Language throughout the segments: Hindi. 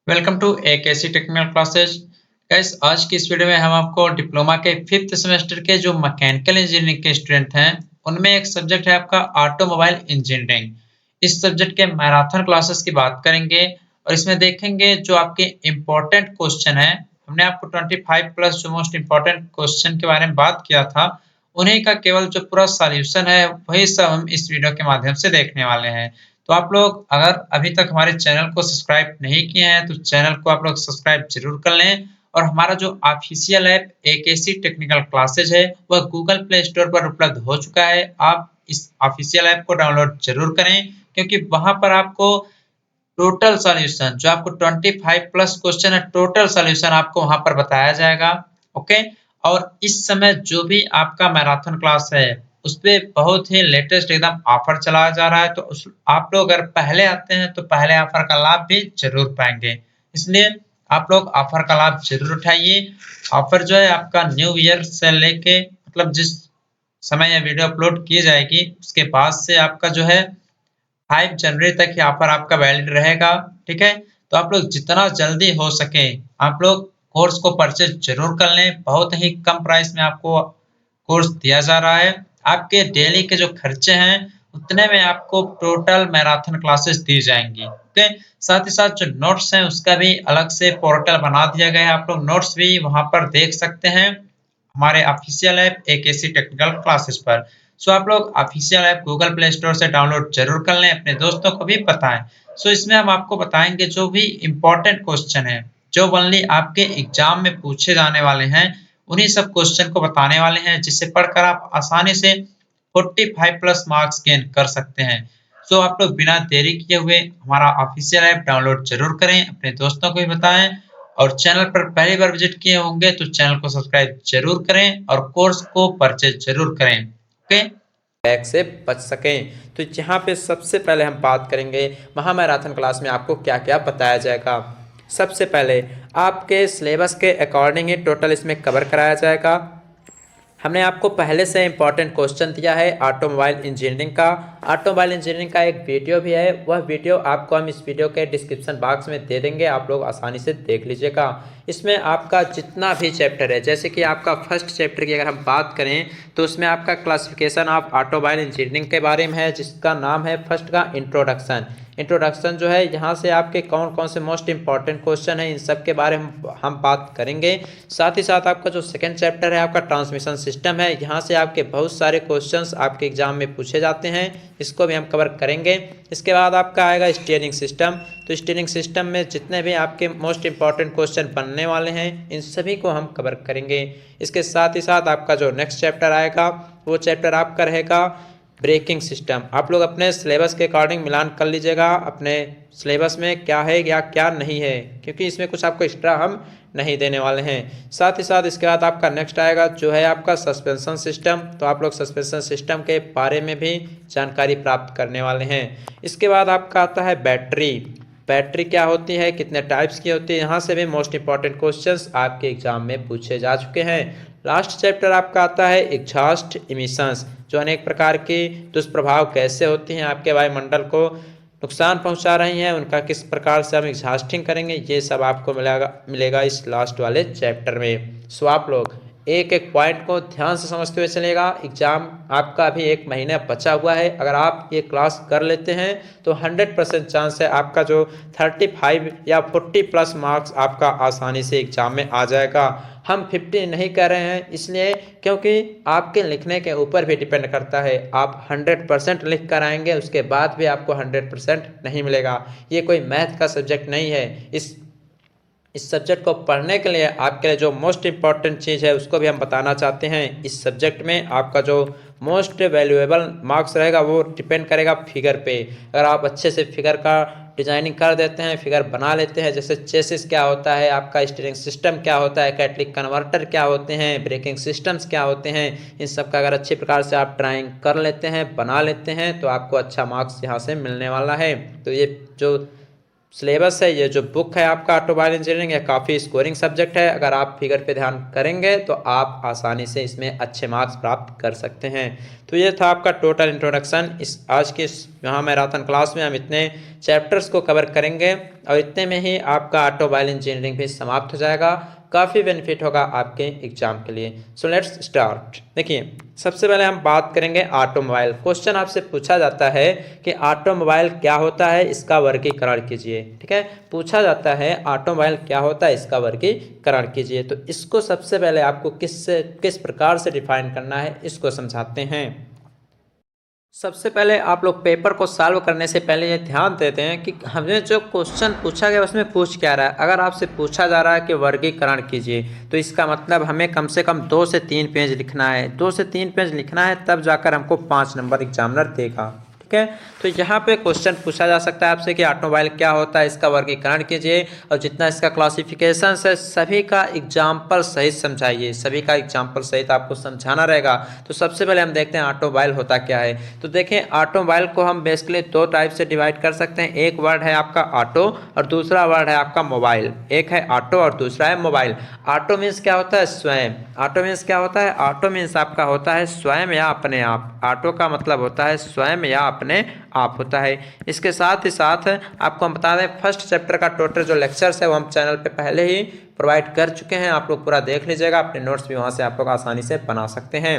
Welcome to AKC technical classes. Guys, आज की इस वीडियो में हम आपको डिप्लोमा के 5th सेमेस्टर के जो मैकेनिकल इंजीनियरिंग के स्टूडेंट हैं उनमें एक सब्जेक्ट है आपका ऑटोमोबाइल इंजीनियरिंग। इस सब्जेक्ट के मैराथन क्लासेस की बात करेंगे और इसमें देखेंगे जो आपके इम्पोर्टेंट क्वेश्चन है। हमने आपको 25 प्लस जो मोस्ट इम्पोर्टेंट क्वेश्चन के बारे में बात किया था, उन्हीं का केवल जो पूरा सॉल्यूशन है वही सब हम इस वीडियो के माध्यम से देखने वाले हैं। तो आप लोग अगर अभी तक हमारे चैनल को सब्सक्राइब नहीं किए हैं तो चैनल को आप लोग सब्सक्राइब जरूर कर लें और हमारा जो official app AKC technical classes है वह गूगल प्ले स्टोर पर उपलब्ध हो चुका है। आप इस ऑफिशियल ऐप को डाउनलोड जरूर करें क्योंकि वहां पर आपको टोटल सॉल्यूशन जो आपको 25 प्लस क्वेश्चन है, टोटल सॉल्यूशन आपको वहां पर बताया जाएगा। ओके। और इस समय जो भी आपका मैराथन क्लास है उस पे बहुत ही लेटेस्ट एकदम ऑफर चलाया जा रहा है, तो आप लोग अगर पहले आते हैं तो पहले ऑफर का लाभ भी जरूर पाएंगे। इसलिए आप लोग ऑफर का लाभ जरूर उठाइए। ऑफर जो है आपका न्यू ईयर से लेके मतलब जिस समय यह वीडियो अपलोड की जाएगी उसके बाद से आपका जो है 5 जनवरी तक ये ऑफर आपका वैलिड रहेगा। ठीक है, तो आप लोग जितना जल्दी हो सके आप लोग कोर्स को परचेज जरूर कर लें। बहुत ही कम प्राइस में आपको कोर्स दिया जा रहा है। आपके डेली के जो खर्चे हैं उतने में आपको टोटल मैराथन क्लासेस दी जाएंगी। ओके। साथ ही साथ जो नोट्स हैं उसका भी अलग से पोर्टल बना दिया गया है, आप लोग नोट्स भी वहां पर देख सकते हैं हमारे official app AKC technical classes पर। सो आप लोग official app Google play store से डाउनलोड जरूर कर लें, अपने दोस्तों को भी बताएं। सो इसमें हम आपको बताएंगे जो भी इम्पोर्टेंट क्वेश्चन है जो ओनली आपके एग्जाम में पूछे जाने वाले हैं, उन्हीं सब क्वेश्चन को बताने वाले हैं जिससे पढ़कर आप आसानी से 45 प्लस मार्क्स गेन कर सकते हैं। सो आप लोग बिना देरी किए हुए हमारा ऑफिशियल ऐप डाउनलोड जरूर करें, अपने दोस्तों को भी बताएं और चैनल पर पहली बार विजिट किए होंगे तो चैनल को सब्सक्राइब जरूर करें और कोर्स को परचेज जरूर करें। ओके। बैग से बच सकें। तो यहाँ पे सबसे पहले हम बात करेंगे महामैराथन क्लास में आपको क्या क्या बताया जाएगा। सबसे पहले आपके सिलेबस के अकॉर्डिंग ही टोटल इसमें कवर कराया जाएगा। हमने आपको पहले से इंपॉर्टेंट क्वेश्चन दिया है ऑटोमोबाइल इंजीनियरिंग का। ऑटोमोबाइल इंजीनियरिंग का एक वीडियो भी है, वह वीडियो आपको हम इस वीडियो के डिस्क्रिप्शन बॉक्स में दे देंगे, आप लोग आसानी से देख लीजिएगा। इसमें आपका जितना भी चैप्टर है, जैसे कि आपका फर्स्ट चैप्टर की अगर हम बात करें तो उसमें आपका क्लासिफिकेशन ऑफ ऑटोमोबाइल इंजीनियरिंग के बारे में है, जिसका नाम है फर्स्ट का इंट्रोडक्शन। इंट्रोडक्शन जो है यहाँ से आपके कौन कौन से मोस्ट इंपॉर्टेंट क्वेश्चन है इन सब के बारे में हम बात करेंगे। साथ ही साथ आपका जो सेकंड चैप्टर है आपका ट्रांसमिशन सिस्टम है, यहाँ से आपके बहुत सारे क्वेश्चंस आपके एग्जाम में पूछे जाते हैं, इसको भी हम कवर करेंगे। इसके बाद आपका आएगा स्टीयरिंग सिस्टम। तो स्टीयरिंग सिस्टम में जितने भी आपके मोस्ट इंपॉर्टेंट क्वेश्चन बनने वाले हैं इन सभी को हम कवर करेंगे। इसके साथ ही साथ आपका जो नेक्स्ट चैप्टर आएगा वो चैप्टर आपका रहेगा ब्रेकिंग सिस्टम। आप लोग अपने सिलेबस के अकॉर्डिंग मिलान कर लीजिएगा अपने सिलेबस में क्या है या क्या नहीं है, क्योंकि इसमें कुछ आपको एक्स्ट्रा हम नहीं देने वाले हैं। साथ ही साथ इसके बाद आपका नेक्स्ट आएगा जो है आपका सस्पेंशन सिस्टम। तो आप लोग सस्पेंशन सिस्टम के बारे में भी जानकारी प्राप्त करने वाले हैं। इसके बाद आपका आता है बैटरी। बैटरी क्या होती है, कितने टाइप्स की होती है, यहाँ से भी मोस्ट इंपॉर्टेंट क्वेश्चंस आपके एग्जाम में पूछे जा चुके हैं। लास्ट चैप्टर आपका आता है एग्जॉस्ट इमिशंस, जो अनेक प्रकार के दुष्प्रभाव कैसे होती हैं, आपके वायुमंडल को नुकसान पहुंचा रही हैं, उनका किस प्रकार से हम एग्जॉस्टिंग करेंगे, ये सब आपको मिलेगा इस लास्ट वाले चैप्टर में। सो आप लोग एक एक पॉइंट को ध्यान से समझते हुए चलेगा। एग्जाम आपका अभी 1 महीना बचा हुआ है, अगर आप ये क्लास कर लेते हैं तो 100% चांस है आपका जो 35 या 40 प्लस मार्क्स आपका आसानी से एग्जाम में आ जाएगा। हम 50 नहीं कर रहे हैं इसलिए क्योंकि आपके लिखने के ऊपर भी डिपेंड करता है। आप 100% लिख कर आएंगे उसके बाद भी आपको 100% नहीं मिलेगा। ये कोई मैथ का सब्जेक्ट नहीं है। इस सब्जेक्ट को पढ़ने के लिए आपके लिए जो मोस्ट इम्पॉर्टेंट चीज़ है उसको भी हम बताना चाहते हैं। इस सब्जेक्ट में आपका जो मोस्ट वैल्यूएबल मार्क्स रहेगा वो डिपेंड करेगा फिगर पे। अगर आप अच्छे से फिगर का डिजाइनिंग कर देते हैं, फिगर बना लेते हैं, जैसे चेसिस क्या होता है, आपका स्टीयरिंग सिस्टम क्या होता है, कैटलिक कन्वर्टर क्या होते हैं, ब्रेकिंग सिस्टम्स क्या होते हैं, इन सब का अगर अच्छी प्रकार से आप ड्राइंग कर लेते हैं, बना लेते हैं तो आपको अच्छा मार्क्स यहाँ से मिलने वाला है। तो ये जो सिलेबस है, ये जो बुक है आपका ऑटोमोबाइल इंजीनियरिंग, ये काफ़ी स्कोरिंग सब्जेक्ट है। अगर आप फिगर पे ध्यान करेंगे तो आप आसानी से इसमें अच्छे मार्क्स प्राप्त कर सकते हैं। तो ये था आपका टोटल इंट्रोडक्शन। इस आज के महामैराथन क्लास में हम इतने चैप्टर्स को कवर करेंगे और इतने में ही आपका ऑटोमोबाइल इंजीनियरिंग भी समाप्त हो जाएगा। काफ़ी बेनिफिट होगा आपके एग्जाम के लिए। So let's start. देखिए, सबसे पहले हम बात करेंगे ऑटोमोबाइल। क्वेश्चन आपसे पूछा जाता है कि ऑटोमोबाइल क्या होता है, इसका वर्गीकरण कीजिए। ठीक है, पूछा जाता है ऑटोमोबाइल क्या होता है, इसका वर्गीकरण कीजिए। तो इसको सबसे पहले आपको किस प्रकार से डिफाइन करना है, इसको समझाते हैं। सबसे पहले आप लोग पेपर को सॉल्व करने से पहले ये ध्यान देते हैं कि हमें जो क्वेश्चन पूछा गया उसमें पूछ क्या रहा है। अगर आपसे पूछा जा रहा है कि वर्गीकरण कीजिए, तो इसका मतलब हमें कम से कम 2 से 3 पेज लिखना है। 2 से 3 पेज लिखना है, तब जाकर हमको 5 नंबर एग्जामिनर देगा। ठीक है, तो यहाँ पे क्वेश्चन पूछा जा सकता है आपसे कि ऑटोमोबाइल क्या होता है, इसका वर्गीकरण कीजिए और जितना इसका क्लासिफिकेशन है सभी का एग्जाम्पल सहित समझाइए। सभी का एग्जाम्पल सहित आपको समझाना रहेगा। तो सबसे पहले हम देखते हैं ऑटोमोबाइल होता क्या है। तो देखें, ऑटोमोबाइल को हम बेसिकली 2 टाइप से डिवाइड कर सकते हैं। एक वर्ड है आपका ऑटो और दूसरा वर्ड है आपका मोबाइल। एक है ऑटो और दूसरा है मोबाइल। ऑटो मीन्स क्या होता है, स्वयं। ऑटो मीन्स क्या होता है, ऑटो मीन्स आपका होता है स्वयं या अपने आप। ऑटो का मतलब होता है स्वयं या अपने आप होता है। इसके साथ ही साथ आपको हम बता दें, फर्स्ट चैप्टर का टोटल जो लेक्चर्स है वो हम चैनल पे पहले ही प्रोवाइड कर चुके हैं। आप लोग पूरा देख लीजिएगा, अपने नोट्स भी वहाँ से आप लोग आसानी से बना सकते हैं।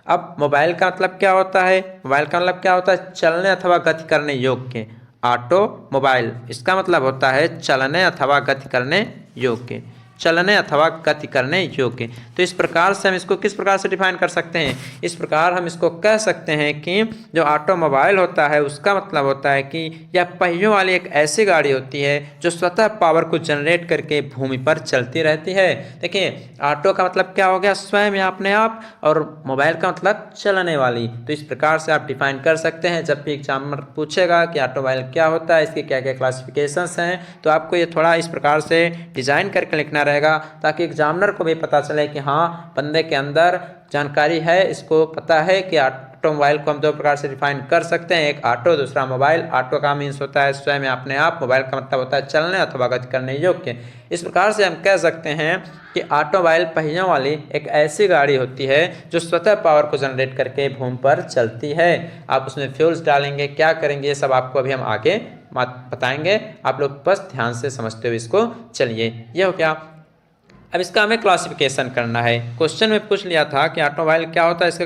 अब मोबाइल का मतलब क्या होता है, मोबाइल का मतलब क्या होता है, चलने अथवा गति करने योग्य। ऑटो मोबाइल, इसका मतलब होता है चलने अथवा गति करने योग्य। चलने अथवा गति करने योग्य। तो इस प्रकार से हम इसको किस प्रकार से डिफाइन कर सकते हैं, इस प्रकार हम इसको कह सकते हैं कि जो ऑटोमोबाइल होता है उसका मतलब होता है कि यह पहियों वाली एक ऐसी गाड़ी होती है जो स्वतः पावर को जनरेट करके भूमि पर चलती रहती है। देखिए, ऑटो का मतलब क्या हो गया, स्वयं या अपने आप, और मोबाइल का मतलब चलने वाली। तो इस प्रकार से आप डिफाइन कर सकते हैं। जब भी एग्जामिनर पूछेगा कि ऑटोमोबाइल क्या होता है, इसके क्या क्या क्लासिफिकेशंस हैं, तो आपको ये थोड़ा इस प्रकार से डिजाइन करके लिखना रहेगा, ताकि एग्जामिनर को भी पता चले कि हाँ, बंदे के अंदर जानकारी है, इसको पता है कि ऑटोमोबाइल को हम 2 प्रकार से डिफाइन कर सकते हैं, एक ऑटो दूसरा मोबाइल। ऑटो का मीन्स होता है स्वयं या अपने आप, मोबाइल का मतलब होता है चलने अथवा गति करने योग्य। इस प्रकार से हम कह सकते हैं कि ऑटोमोबाइल पहियों वाली एक ऐसी गाड़ी होती है जो स्वतः पावर को जनरेट करके भूमि पर चलती है। आप उसमें फ्यूल्स डालेंगे, क्या करेंगे, ये सब आपको अभी हम आगे बताएंगे। आप लोग बस ध्यान से समझते हुए इसको चलिए। ये हो गया। अब इसका हमें क्लासिफिकेशन करना है। क्वेश्चन में पूछ लिया था कि ऑटोमोबाइल क्या होता है, इसका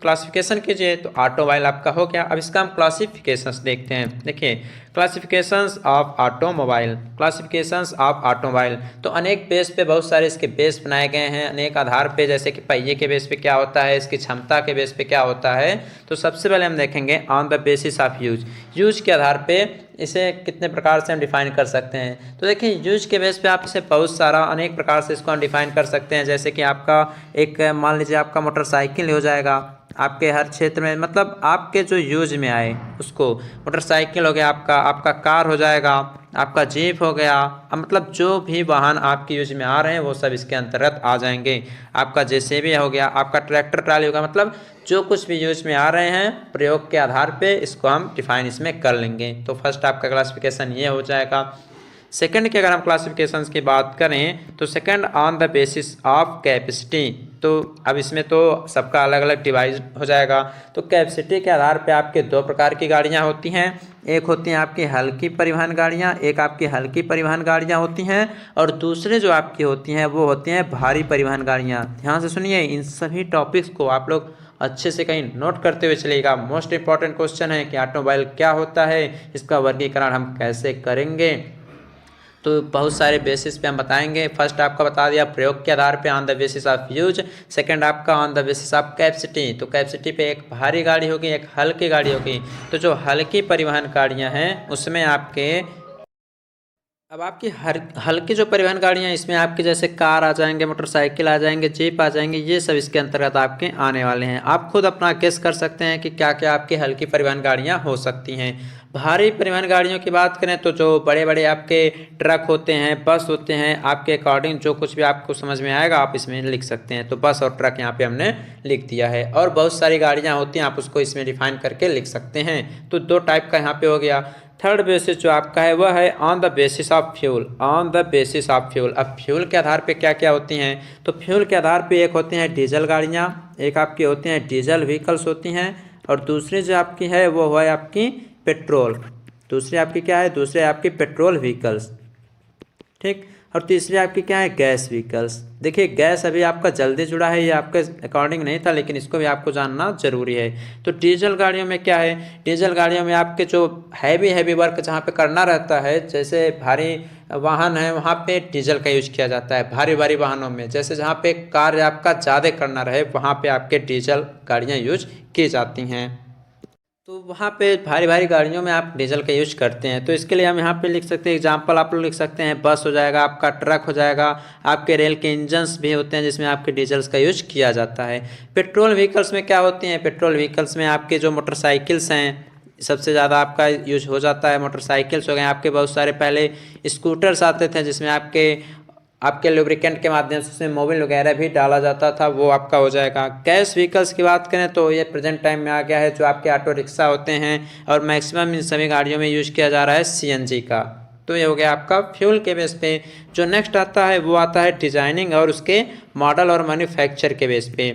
क्लासिफिकेशन कीजिए। तो ऑटोमोबाइल आपका हो गया। अब इसका हम क्लासिफिकेशंस देखते हैं। देखिए, classifications of automobile. Classifications of automobile, तो अनेक बेस पे बहुत सारे इसके बेस बनाए गए हैं, अनेक आधार पे, जैसे कि पहिए के बेस पे क्या होता है, इसकी क्षमता के बेस पे क्या होता है। तो सबसे पहले हम देखेंगे on the basis of use. Use के आधार पे इसे कितने प्रकार से हम डिफाइन कर सकते हैं। तो देखिए, यूज के बेस पे आप इसे बहुत सारा अनेक प्रकार से इसको हम डिफाइन कर सकते हैं। जैसे कि आपका एक मान लीजिए आपका मोटरसाइकिल हो जाएगा, आपके हर क्षेत्र में, मतलब आपके जो यूज में आए उसको। मोटरसाइकिल हो गया आपका कार हो जाएगा, आपका जीप हो गया। अब मतलब जो भी वाहन आपके यूज में आ रहे हैं वो सब इसके अंतर्गत आ जाएंगे। आपका जेसीबी हो गया, आपका ट्रैक्टर ट्राली होगा, मतलब जो कुछ भी यूज में आ रहे हैं प्रयोग के आधार पे इसको हम डिफाइन इसमें कर लेंगे। तो फर्स्ट आपका क्लासिफिकेशन ये हो जाएगा। सेकंड की अगर हम क्लासिफिकेशंस की बात करें तो second on the basis of capacity. तो अब इसमें तो सबका अलग अलग डिवाइड हो जाएगा। तो कैपेसिटी के आधार पे आपके 2 प्रकार की गाड़ियां होती हैं। एक होती हैं आपकी हल्की परिवहन गाड़ियां, एक आपकी हल्की परिवहन गाड़ियां होती हैं, और दूसरे जो आपकी होती हैं वो होती हैं भारी परिवहन गाड़ियां। ध्यान से सुनिए, इन सभी टॉपिक्स को आप लोग अच्छे से कहीं नोट करते हुए चलिएगा। मोस्ट इंपॉर्टेंट क्वेश्चन है कि ऑटोमोबाइल क्या होता है, इसका वर्गीकरण हम कैसे करेंगे। तो बहुत सारे बेसिस पे हम बताएंगे। फर्स्ट आपका बता दिया प्रयोग के आधार पे on the basis of use. Second आपका on the basis of capacity. तो कैपेसिटी पे एक भारी गाड़ी होगी, एक हल्की गाड़ी होगी। तो जो हल्की परिवहन गाड़ियां हैं उसमें आपके, अब आपकी हल्की जो परिवहन गाड़ियां, इसमें आपके जैसे कार आ जाएंगे, मोटरसाइकिल आ जाएंगे, जीप आ जाएंगे, ये सब इसके अंतर्गत आपके आने वाले हैं। आप खुद अपना गेस कर सकते हैं कि क्या क्या आपकी हल्की परिवहन गाड़ियां हो सकती हैं। भारी परिवहन गाड़ियों की बात करें तो जो बड़े बड़े आपके ट्रक होते हैं, बस होते हैं, आपके अकॉर्डिंग जो कुछ भी आपको समझ में आएगा आप इसमें लिख सकते हैं। तो बस और ट्रक यहाँ पे हमने लिख दिया है। और बहुत सारी गाड़ियाँ होती हैं, आप उसको इसमें डिफाइन करके लिख सकते हैं। तो 2 टाइप का यहाँ पे हो गया। थर्ड बेसिस जो आपका है वह है on the basis of fuel, on the basis of fuel. अब फ्यूल के आधार पे क्या क्या होती हैं, तो फ्यूल के आधार पे एक होती हैं डीजल गाड़ियाँ, एक आपकी होती हैं डीजल व्हीकल्स होती हैं, और दूसरी जो आपकी है वो है आपकी पेट्रोल। दूसरी आपकी क्या है, दूसरी आपकी पेट्रोल व्हीकल्स, ठीक। और तीसरी आपकी क्या है, गैस व्हीकल्स। देखिए गैस अभी आपका जल्दी जुड़ा है, ये आपके अकॉर्डिंग नहीं था, लेकिन इसको भी आपको जानना जरूरी है। तो डीजल गाड़ियों में क्या है, डीजल गाड़ियों में आपके जो हैवी वर्क जहाँ पे करना रहता है, जैसे भारी वाहन है वहाँ पे डीजल का यूज किया जाता है। भारी वाहनों में जैसे जहाँ पे कार्य आपका ज़्यादा करना रहे वहाँ पे आपके डीजल गाड़ियाँ यूज की जाती हैं। तो वहाँ पे भारी गाड़ियों में आप डीजल का यूज करते हैं। तो इसके लिए हम यहाँ पे लिख सकते हैं, एग्जांपल आप लोग लिख सकते हैं, बस हो जाएगा, आपका ट्रक हो जाएगा, आपके रेल के इंजन्स भी होते हैं जिसमें आपके डीजल्स का यूज किया जाता है। पेट्रोल व्हीकल्स में क्या होती हैं, पेट्रोल व्हीकल्स में आपके जो मोटरसाइकिल्स हैं सबसे ज़्यादा आपका यूज हो जाता है। मोटरसाइकिल्स हो गए आपके, बहुत सारे पहले स्कूटर्स आते थे जिसमें आपके लुब्रिकेंट के माध्यम से उसमें मोबिल वगैरह भी डाला जाता था, वो आपका हो जाएगा। गैस व्हीकल्स की बात करें तो ये प्रेजेंट टाइम में आ गया है, जो आपके ऑटो रिक्शा होते हैं, और मैक्सिमम इन सभी गाड़ियों में यूज किया जा रहा है सीएनजी का। तो ये हो गया आपका फ्यूल के बेस पे। जो नेक्स्ट आता है वो आता है डिजाइनिंग और उसके मॉडल और मैन्युफैक्चर के बेस पे।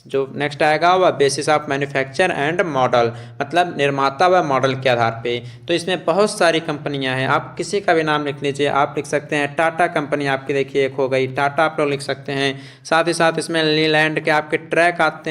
जो नेक्स्ट आएगा वह basis of manufacture and model, मतलब निर्माता व मॉडल के आधार पे। तो इसमें बहुत सारी कंपनियां हैं, आप किसी का भी नाम लिख लीजिए। आप लिख सकते हैं टाटा कंपनी, आपकी देखिए एक हो गई टाटा, आप लोग लिख सकते हैं। साथ ही साथ इसमें लीलैंड के आपके ट्रक आते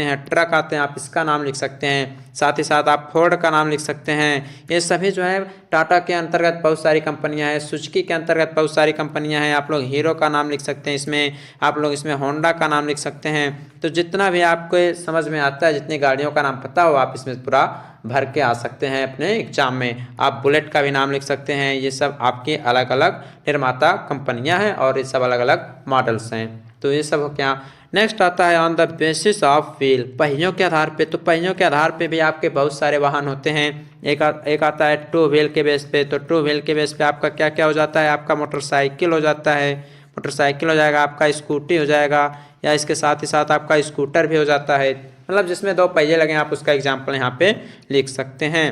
हैं, आप इसका नाम लिख सकते हैं। साथ ही साथ आप फोर्ड का नाम लिख सकते हैं। ये सभी जो है टाटा के अंतर्गत बहुत सारी कंपनियां हैं, सुजुकी के अंतर्गत बहुत सारी कंपनियां हैं। आप लोग हीरो का नाम लिख सकते हैं इसमें, आप लोग इसमें होंडा का नाम लिख सकते हैं। तो जितना भी आपको समझ में आता है, जितनी गाड़ियों का नाम पता हो, आप इसमें पूरा भर के आ सकते हैं अपने एग्जाम में। आप बुलेट का भी नाम लिख सकते हैं। ये सब आपकी अलग अलग निर्माता कंपनियां हैं और ये सब अलग अलग मॉडल्स हैं। तो ये सब हो क्या। नेक्स्ट आता है on the basis of wheel, पहियों के आधार पे। तो पहियों के आधार पे भी आपके बहुत सारे वाहन होते हैं। एक आता है टू व्हील के बेस पे। तो टू व्हील के बेस पे आपका क्या क्या हो जाता है, आपका मोटरसाइकिल हो जाता है, मोटरसाइकिल हो जाएगा, आपका स्कूटी हो जाएगा, या इसके साथ ही साथ आपका स्कूटर भी हो जाता है, मतलब जिसमें दो पहिए लगे, आप उसका एग्जाम्पल यहाँ पे लिख सकते हैं।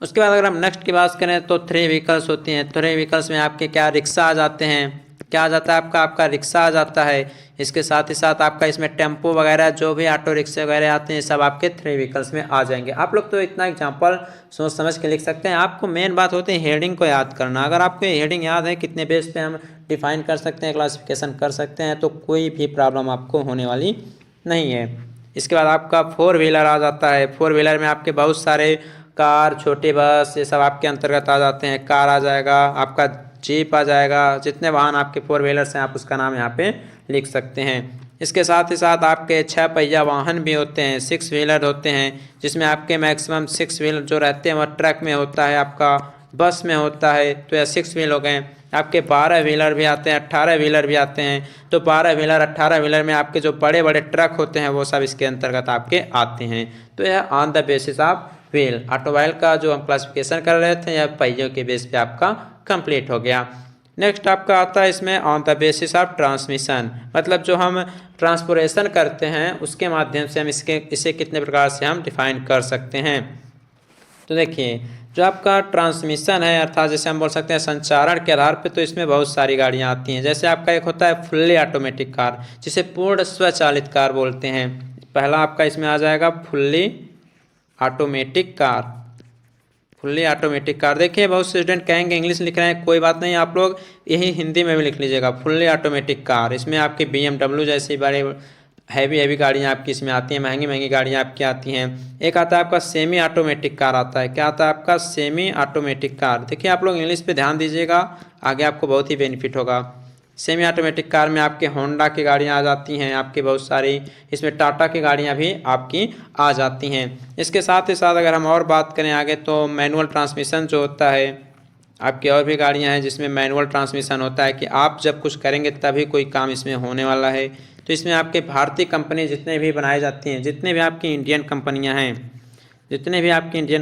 उसके बाद अगर हम नेक्स्ट की बात करें तो थ्री व्हीकल्स होती हैं। थ्री व्हीकल्स में आपके क्या रिक्शा आ जाते हैं, क्या आ जाता है आपका रिक्शा आ जाता है। इसके साथ ही साथ आपका इसमें टेम्पो वगैरह, जो भी ऑटो रिक्शे वगैरह आते हैं, सब आपके थ्री व्हीकल्स में आ जाएंगे। आप लोग तो इतना एग्जांपल सोच समझ के लिख सकते हैं। आपको मेन बात होती है हेडिंग को याद करना। अगर आपको हेडिंग याद है, कितने बेस पे हम डिफाइन कर सकते हैं, क्लासिफिकेशन कर सकते हैं, तो कोई भी प्रॉब्लम आपको होने वाली नहीं है। इसके बाद आपका फोर व्हीलर आ जाता है। फोर व्हीलर में आपके बहुत सारे कार, छोटे बस, ये सब आपके अंतर्गत आ जाते हैं। कार आ जाएगा, आपका जीप आ जाएगा, जितने वाहन आपके फोर व्हीलर्स हैं आप उसका नाम यहाँ पे लिख सकते हैं। इसके साथ ही साथ आपके 6 पहिया वाहन भी होते हैं, 6 व्हीलर होते हैं, जिसमें आपके मैक्सिमम 6 व्हीलर जो रहते हैं वह ट्रक में होता है, आपका बस में होता है। तो यह 6 व्हील हो गए। आपके 12 व्हीलर भी आते हैं, 18 व्हीलर भी आते हैं। तो 12 व्हीलर, 18 व्हीलर में आपके जो बड़े बड़े ट्रक होते हैं वो सब इसके अंतर्गत आपके आते हैं। तो यह on the basis of wheel, automobile का जो हम क्लासिफिकेशन कर रहे थे, यह पहियों के बेस पे आपका कंप्लीट हो गया। नेक्स्ट आपका आता है इसमें on the basis of transmission, मतलब जो हम ट्रांसपोर्टेशन करते हैं उसके माध्यम से हम इसे कितने प्रकार से हम डिफाइन कर सकते हैं। तो देखिए जो आपका ट्रांसमिशन है, अर्थात जैसे हम बोल सकते हैं संचारण के आधार पे, तो इसमें बहुत सारी गाड़ियां आती हैं। जैसे आपका एक होता है फुल्ली ऑटोमेटिक कार, जिसे पूर्ण स्वचालित कार बोलते हैं। पहला आपका इसमें आ जाएगा fully automatic car. Fully automatic car, देखिए बहुत से स्टूडेंट कहेंगे इंग्लिश लिख रहे हैं, कोई बात नहीं, आप लोग यही हिंदी में भी लिख लीजिएगा, फुल्ली ऑटोमेटिक कार। इसमें आपकी BMW जैसी बड़े हैवी गाड़ियाँ आपकी इसमें आती हैं, महंगी गाड़ियाँ आपकी आती हैं। एक आता है आपका सेमी ऑटोमेटिक कार आता है। क्या आता है आपका सेमी ऑटोमेटिक कार। देखिए आप लोग इंग्लिश पे ध्यान दीजिएगा, आगे आपको बहुत ही बेनिफिट होगा। सेमी ऑटोमेटिक कार में आपके होंडा की गाड़ियाँ आ जाती हैं, आपकी बहुत सारी, इसमें टाटा की गाड़ियाँ भी आपकी आ जाती हैं। इसके साथ ही साथ अगर हम और बात करें आगे, तो मैनुअल ट्रांसमिशन जो होता है, आपकी और भी गाड़ियाँ हैं जिसमें मैनुअल ट्रांसमिशन होता है कि आप जब कुछ करेंगे तभी कोई काम इसमें होने वाला है। तो इसमें आपके भारतीय कंपनी जितने भी बनाई जाती हैं, जितने भी आपकी इंडियन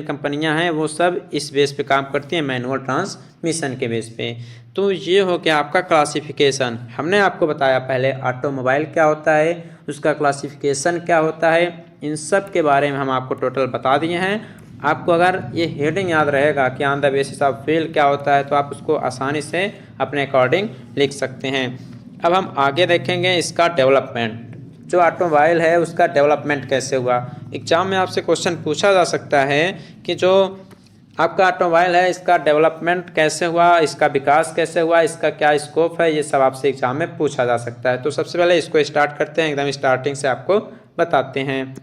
कंपनियां हैं, वो सब इस बेस पे काम करती हैं, मैनुअल ट्रांसमिशन के बेस पे। तो ये हो गया आपका क्लासिफिकेशन। हमने आपको बताया पहले ऑटोमोबाइल क्या होता है, उसका क्लासिफिकेशन क्या होता है, इन सब के बारे में हम आपको टोटल बता दिए हैं। आपको अगर ये हेडिंग याद रहेगा कि on the basis of field क्या होता है, तो आप उसको आसानी से अपने अकॉर्डिंग लिख सकते हैं। अब हम आगे देखेंगे इसका डेवलपमेंट। जो ऑटोमोबाइल है उसका डेवलपमेंट कैसे हुआ। एग्जाम में आपसे क्वेश्चन पूछा जा सकता है कि जो आपका ऑटोमोबाइल है इसका डेवलपमेंट कैसे हुआ, इसका विकास कैसे हुआ, इसका क्या स्कोप है, ये सब आपसे एग्जाम में पूछा जा सकता है। तो सबसे पहले इसको स्टार्ट करते हैं, एकदम स्टार्टिंग से आपको बताते हैं। तो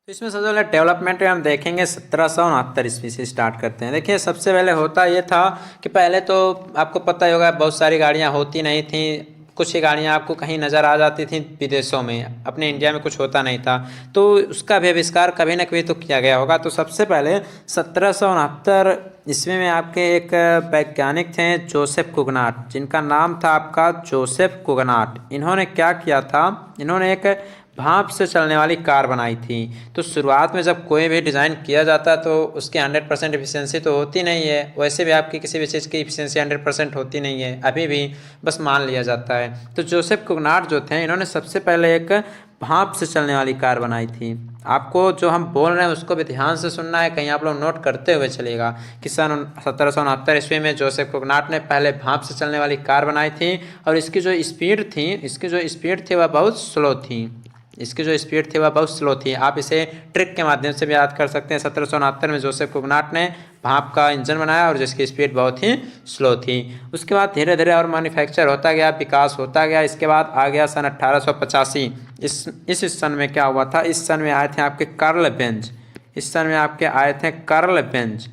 इसमें सबसे पहले डेवलपमेंट में हम देखेंगे 1769 ईस्वी से स्टार्ट करते हैं। देखिए सबसे पहले होता ये था कि पहले तो आपको पता ही होगा बहुत सारी गाड़ियाँ होती नहीं थी, कुछ ही गाड़ियाँ आपको कहीं नज़र आ जाती थी विदेशों में, अपने इंडिया में कुछ होता नहीं था, तो उसका भी आविष्कार कभी ना कभी तो किया गया होगा। तो सबसे पहले 1769 ईस्वी में आपके एक वैज्ञानिक थे जोसेफ कुगनाट, जिनका नाम था आपका जोसेफ कुगनाट। इन्होंने क्या किया था, इन्होंने एक भाप से चलने वाली कार बनाई थी। तो शुरुआत में जब कोई भी डिज़ाइन किया जाता है तो उसकी 100% एफिशिएंसी तो होती नहीं है, वैसे भी आपकी किसी भी चीज़ की एफिशिएंसी 100% होती नहीं है, अभी भी बस मान लिया जाता है। तो जोसेफ कुगनाट जो थे, इन्होंने सबसे पहले एक भाप से चलने वाली कार बनाई थी। आपको जो हम बोल रहे हैं उसको भी ध्यान से सुनना है, कहीं आप लोग नोट करते हुए चलिएगा कि सन 1769 ईस्वी में जोसेफ कुगनाट ने पहले भाप से चलने वाली कार बनाई थी, और इसकी जो स्पीड थी वह बहुत स्लो थी। इसकी जो स्पीड थी वह बहुत स्लो थी। आप इसे ट्रिक के माध्यम से भी याद कर सकते हैं। 1769 में जोसेफ कुगनाट ने भाप का इंजन बनाया और जिसकी स्पीड बहुत ही स्लो थी। उसके बाद धीरे धीरे और मैन्युफैक्चर होता गया, विकास होता गया। इसके बाद आ गया सन 1885। इस सन में क्या हुआ था, इस सन में आए थे आपके कार्ल बेंज। इस सन में आपके आए थे कार्ल बेंज।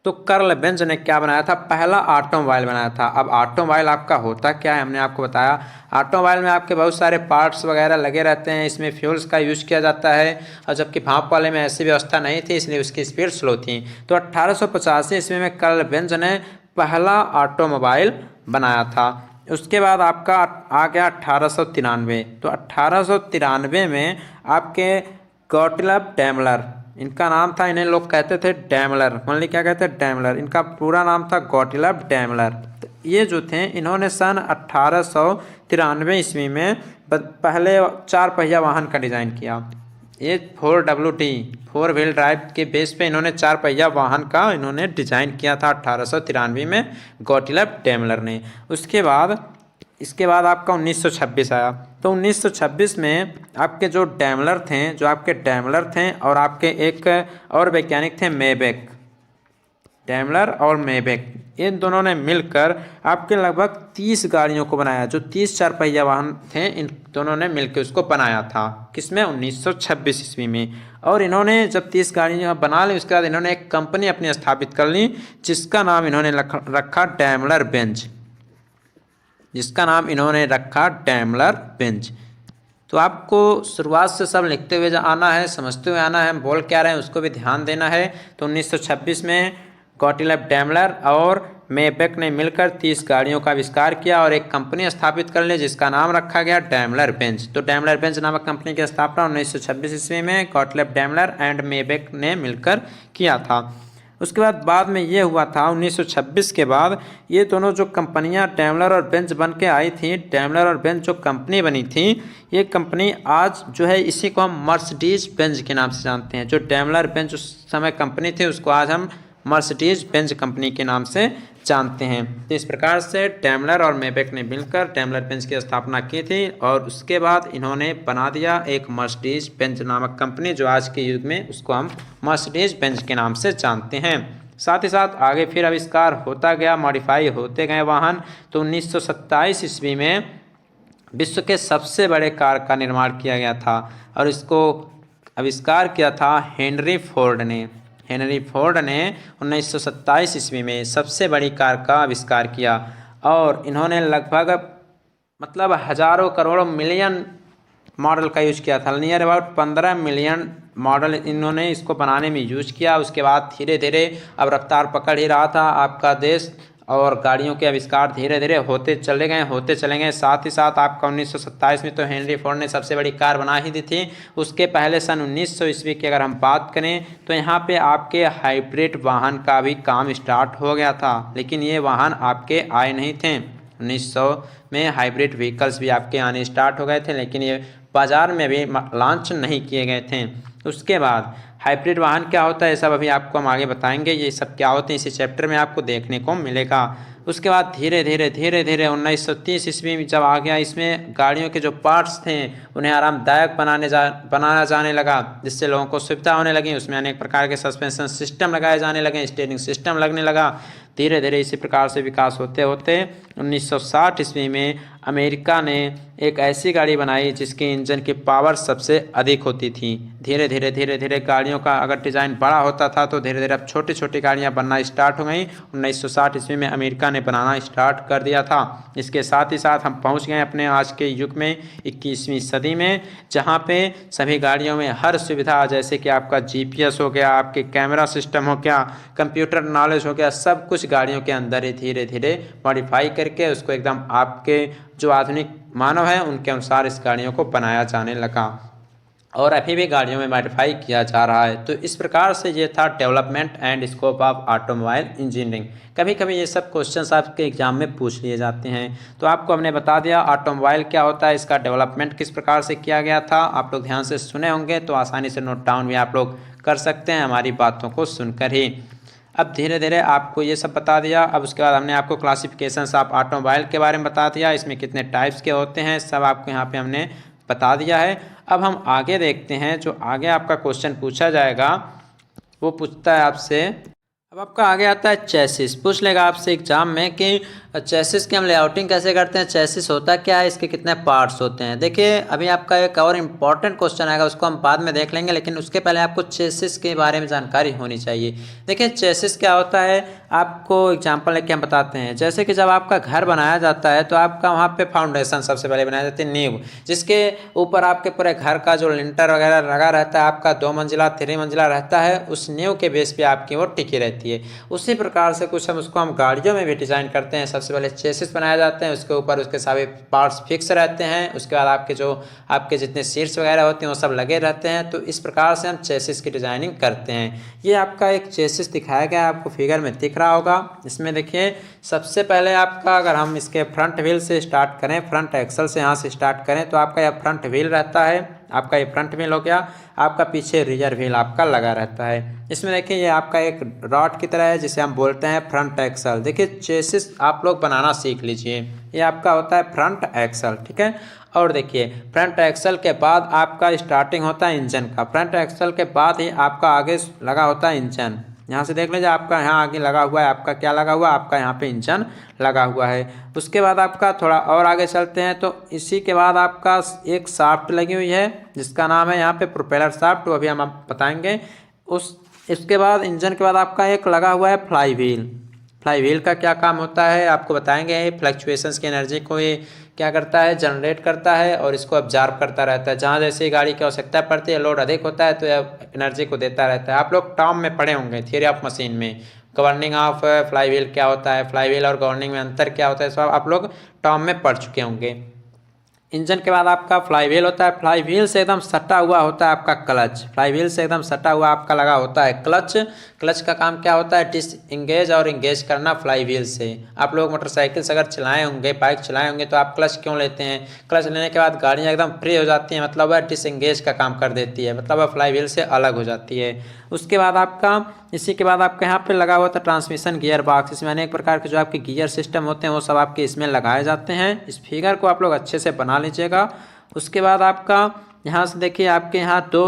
तो कार्ल बेंज ने क्या बनाया था, पहला ऑटोमोबाइल बनाया था। अब ऑटोमोबाइल आपका होता क्या है, हमने आपको बताया। ऑटोमोबाइल में आपके बहुत सारे पार्ट्स वगैरह लगे रहते हैं, इसमें फ्यूल्स का यूज किया जाता है, और जबकि भाप वाले में ऐसी व्यवस्था नहीं थी, इसलिए उसकी स्पीड स्लो थी। तो 1885 ईस्वी में कार्ल बेंज ने पहला ऑटोमोबाइल बनाया था। उसके बाद आपका आ गया 1893। तो 1893 में आपके गॉटलिब डैमलर, इनका नाम था, इन्हें लोग कहते थे डैमलर, मान ली क्या कहते हैं डैमलर, इनका पूरा नाम था गॉटलिब डैमलर। तो ये जो थे, इन्होंने सन 1893 ईस्वी में पहले 4 पहिया वाहन का डिज़ाइन किया। ये 4WD 4 व्हील ड्राइव के बेस पे इन्होंने 4 पहिया वाहन का इन्होंने डिज़ाइन किया था 1893 में गॉटलिब डैमलर ने। इसके बाद आपका 1926 आया। तो 1926 में आपके जो डैमलर थे और आपके एक और वैज्ञानिक थे मेबेक, डैमलर और मेबेक, इन दोनों ने मिलकर आपके लगभग 30 गाड़ियों को बनाया। जो 30 4 पहिया वाहन थे, इन दोनों ने मिलकर उसको बनाया था। किसमें, 1926 ईस्वी में। और इन्होंने जब 30 गाड़ियाँ बना ली, उसके बाद इन्होंने एक कंपनी अपनी स्थापित कर ली, जिसका नाम इन्होंने रखा डैमलर बेंज, डैमलर बेंज। तो आपको शुरुआत से सब लिखते हुए आना है, समझते हुए आना है, हम बोल क्या रहे हैं उसको भी ध्यान देना है। तो 1926 में गॉटलिब डैमलर और मेबेक ने मिलकर 30 गाड़ियों का आविष्कार किया और एक कंपनी स्थापित कर ली, जिसका नाम रखा गया डैमलर बेंज। तो डैमलर बेंज नामक कंपनी की स्थापना 1926 ईस्वी में गॉटलिब डैमलर एंड मेबेक ने मिलकर किया था। उसके बाद में ये हुआ था 1926 के बाद ये दोनों जो कंपनियां डैमलर और बेंज बन के आई थी, डैमलर और बेंज जो कंपनी बनी थी, ये कंपनी आज जो है इसी को हम मर्सिडीज बेंज के नाम से जानते हैं। जो डैमलर बेंज उस समय कंपनी थी, उसको आज हम मर्सिडीज बेंज कंपनी के नाम से जानते हैं। तो इस प्रकार से डैमलर और मेबेक ने मिलकर डैमलर बेंज की स्थापना की थी और उसके बाद इन्होंने बना दिया एक मर्सिडीज बेंज नामक कंपनी, जो आज के युग में उसको हम मर्सिडीज बेंज के नाम से जानते हैं। साथ ही साथ आगे फिर आविष्कार होता गया, मॉडिफाई होते गए वाहन। तो 1927 ईस्वी में विश्व के सबसे बड़े कार का निर्माण किया गया था और इसको आविष्कार किया था हेनरी फोर्ड ने। 1927 ईस्वी में सबसे बड़ी कार का आविष्कार किया और इन्होंने लगभग मतलब हजारों करोड़ों मिलियन मॉडल का यूज किया था। नियर अबाउट 15 मिलियन मॉडल इन्होंने इसको बनाने में यूज किया। उसके बाद धीरे धीरे अब रफ्तार पकड़ ही रहा था आपका देश और गाड़ियों के आविष्कार धीरे धीरे होते चले गए। साथ ही साथ आपका 1927 में तो हेनरी फोर्ड ने सबसे बड़ी कार बना ही दी थी। उसके पहले सन 1900 ईस्वी की अगर हम बात करें तो यहाँ पे आपके हाइब्रिड वाहन का भी काम स्टार्ट हो गया था, लेकिन ये वाहन आपके आए नहीं थे। 1900 में हाइब्रिड व्हीकल्स भी आपके आने स्टार्ट हो गए थे, लेकिन ये बाज़ार में भी लॉन्च नहीं किए गए थे। उसके बाद हाइब्रिड वाहन क्या होता है, ये सब अभी आपको हम आगे बताएंगे। ये सब क्या होते हैं इसी चैप्टर में आपको देखने को मिलेगा। उसके बाद धीरे धीरे 1930 ईस्वी में जब आ गया, इसमें गाड़ियों के जो पार्ट्स थे उन्हें आरामदायक बनाना जाने लगा, जिससे लोगों को सुविधा होने लगी। उसमें अनेक प्रकार के सस्पेंशन सिस्टम लगाए जाने लगे, स्टीयरिंग सिस्टम लगने लगा। धीरे धीरे इसी प्रकार से विकास होते होते 1960 ईस्वी में अमेरिका ने एक ऐसी गाड़ी बनाई जिसकी इंजन की पावर सबसे अधिक होती थी। धीरे धीरे गाड़ियों का अगर डिज़ाइन बड़ा होता था तो धीरे धीरे अब छोटी छोटी गाड़ियां बनना स्टार्ट हो गई। 1960 ईस्वी में अमेरिका ने बनाना स्टार्ट कर दिया था। इसके साथ ही साथ हम पहुंच गए अपने आज के युग में 21वीं सदी में, जहां पे सभी गाड़ियों में हर सुविधा, जैसे कि आपका GPS हो गया, आपके कैमरा सिस्टम हो गया, कंप्यूटर नॉलेज हो गया, सब कुछ गाड़ियों के अंदर ही धीरे धीरे मॉडिफाई करके उसको एकदम आपके जो आधुनिक मानव हैं उनके अनुसार इस गाड़ियों को बनाया जाने लगा और अभी भी गाड़ियों में मॉडिफाई किया जा रहा है। तो इस प्रकार से ये था development and scope of automobile engineering. कभी कभी ये सब क्वेश्चंस आपके एग्जाम में पूछ लिए जाते हैं। तो आपको हमने बता दिया ऑटोमोबाइल क्या होता है, इसका डेवलपमेंट किस प्रकार से किया गया था। आप लोग ध्यान से सुने होंगे तो आसानी से नोट डाउन भी आप लोग कर सकते हैं हमारी बातों को सुनकर ही। अब धीरे धीरे आपको ये सब बता दिया। अब उसके बाद हमने आपको क्लासिफिकेशंस ऑफ ऑटोमोबाइल के बारे में बता दिया, इसमें कितने टाइप्स के होते हैं सब आपको यहाँ पे हमने बता दिया है। अब हम आगे देखते हैं, जो आगे आपका क्वेश्चन पूछा जाएगा वो पूछता है आपसे, अब आपका आगे आता है चेसिस। पूछ लेगा आपसे एग्जाम में कि चेसिस की हम लेआउटिंग कैसे करते हैं, चेसिस होता क्या है, इसके कितने पार्ट्स होते हैं। देखिए अभी आपका एक और इम्पॉर्टेंट क्वेश्चन आएगा, उसको हम बाद में देख लेंगे, लेकिन उसके पहले आपको चेसिस के बारे में जानकारी होनी चाहिए। देखिए चेसिस क्या होता है, आपको एग्जाम्पल लेके हम बताते हैं। जैसे कि जब आपका घर बनाया जाता है तो आपका वहाँ पे फाउंडेशन सबसे पहले बनाया जाती है, नींव, जिसके ऊपर आपके पूरे घर का जो लिंटर वगैरह लगा रहता है, आपका 2 मंजिला 3 मंजिला रहता है, उस नींव के बेस पे आपकी वो टिकी रहती है। उसी प्रकार से कुछ हम गाड़ियों में भी डिज़ाइन करते हैं। सबसे पहले चेसिस बनाए जाते हैं, उसके ऊपर उसके सभी पार्ट्स फिक्स रहते हैं, उसके बाद आपके जितने सीट्स वगैरह होते हैं वो सब लगे रहते हैं। तो इस प्रकार से हम चेसिस की डिज़ाइनिंग करते हैं। ये आपका एक चेसिस दिखाया गया है, आपको फिगर में दिख रहा होगा। इसमें देखिए सबसे पहले आपका, अगर हम इसके फ्रंट व्हील से स्टार्ट करें, फ्रंट एक्सल से यहाँ से स्टार्ट करें, तो आपका यह फ्रंट व्हील रहता है, आपका ये फ्रंट व्हील हो गया। आपका पीछे रियर व्हील आपका लगा रहता है। इसमें देखिए ये आपका एक रॉड की तरह है जिसे हम बोलते हैं फ्रंट एक्सल। देखिए चेसिस आप लोग बनाना सीख लीजिए, ये आपका होता है फ्रंट एक्सल, ठीक है। और देखिए फ्रंट एक्सल के बाद आपका स्टार्टिंग होता है इंजन का, फ्रंट एक्सल के बाद ही आपका आगे लगा होता है इंजन। यहाँ से देख लीजिए आपका यहाँ आगे लगा हुआ है, आपका क्या लगा हुआ है, आपका यहाँ पे इंजन लगा हुआ है। उसके बाद आपका थोड़ा और आगे चलते हैं तो इसी के बाद आपका एक शाफ्ट लगी हुई है जिसका नाम है यहाँ पे प्रोपेलर शाफ्ट, वो अभी हम बताएंगे। इसके बाद इंजन के बाद आपका एक लगा हुआ है फ्लाई व्हील। फ्लाई व्हील का क्या काम होता है आपको बताएंगे। फ्लक्चुएशंस की एनर्जी को ये क्या करता है, जनरेट करता है और इसको ऑब्जर्व करता रहता है। जहाँ जैसे गाड़ी की आवश्यकता पड़ती है, लोड अधिक होता है तो यह एनर्जी को देता रहता है। आप लोग टर्म में पढ़े होंगे थियरी ऑफ मशीन में, गवर्निंग ऑफ फ्लाई व्हील क्या होता है, फ्लाई व्हील और गवर्निंग में अंतर क्या होता है, सब आप लोग टर्म में पढ़ चुके होंगे। इंजन के बाद आपका फ्लाई व्हील होता है, फ्लाई व्हील से एकदम सटा हुआ होता है आपका क्लच, फ्लाई व्हील से एकदम सटा हुआ आपका लगा होता है क्लच। क्लच का काम क्या होता है, डिसएंगेज और इंगेज करना फ्लाई व्हील से। आप लोग मोटरसाइकिल से अगर चलाए होंगे, बाइक चलाए होंगे तो आप क्लच क्यों लेते हैं, क्लच लेने के बाद गाड़ियाँ एकदम फ्री हो जाती हैं, मतलब वह डिसएंगेज का काम कर देती है, मतलब वह फ्लाई व्हील से अलग हो जाती है। उसके बाद आपका इसी के बाद आपका यहाँ पे लगा हुआ था ट्रांसमिशन गियर बॉक्स। इसमें अनेक प्रकार के जो आपके गियर सिस्टम होते हैं वो सब आपके इसमें लगाए जाते हैं। इस फिगर को आप लोग अच्छे से बना लीजिएगा। उसके बाद आपका यहाँ से देखिए आपके यहाँ 2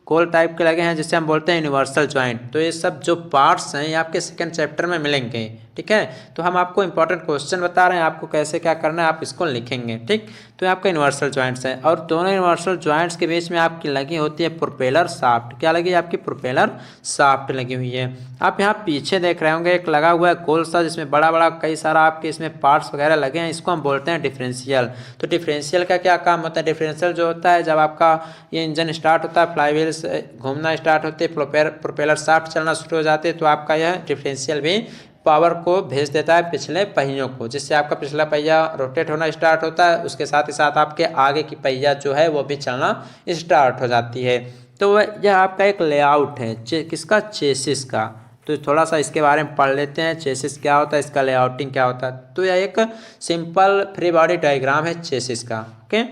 गोल टाइप के लगे हैं जिसे हम बोलते हैं यूनिवर्सल जॉइंट। तो ये सब जो पार्ट्स हैं ये आपके सेकंड चैप्टर में मिलेंगे, ठीक है। तो हम आपको इंपॉर्टेंट क्वेश्चन बता रहे हैं, आपको कैसे क्या करना है आप इसको लिखेंगे, ठीक। तो ये आपका यूनिवर्सल जॉइंट्स है और दोनों यूनिवर्सल जॉइंट्स के बीच में आपकी लगी होती है प्रोपेलर शाफ्ट। क्या लगी है आपकी, प्रोपेलर शाफ्ट लगी हुई है। आप यहाँ पीछे देख रहे होंगे एक लगा हुआ है गोल सा जिसमें बड़ा बड़ा कई सारा आपके इसमें पार्ट्स वगैरह लगे हैं, इसको हम बोलते हैं डिफरेंशियल। तो डिफरेंशियल का क्या काम होता है, डिफरेंशियल जो होता है जब आपका ये इंजन स्टार्ट होता है, फ्लाई व्हील घूमना स्टार्ट होते हैं, प्रोपेलर शाफ्ट चलना शुरू हो जाते हैं, तो आपका यह डिफरेंशियल भी पावर को भेज देता है पिछले पहियों को, जिससे आपका पिछला पहिया रोटेट होना स्टार्ट होता है। उसके साथ ही साथ आपके आगे की पहिया जो है वो भी चलना स्टार्ट हो जाती है। तो यह आपका एक लेआउट है किसका, चेसिस का। तो थोड़ा सा इसके बारे में पढ़ लेते हैं, चेसिस क्या होता है, इसका लेआउटिंग क्या होता है। तो यह एक सिंपल फ्री बॉडी डायग्राम है चेसिस का, ओके।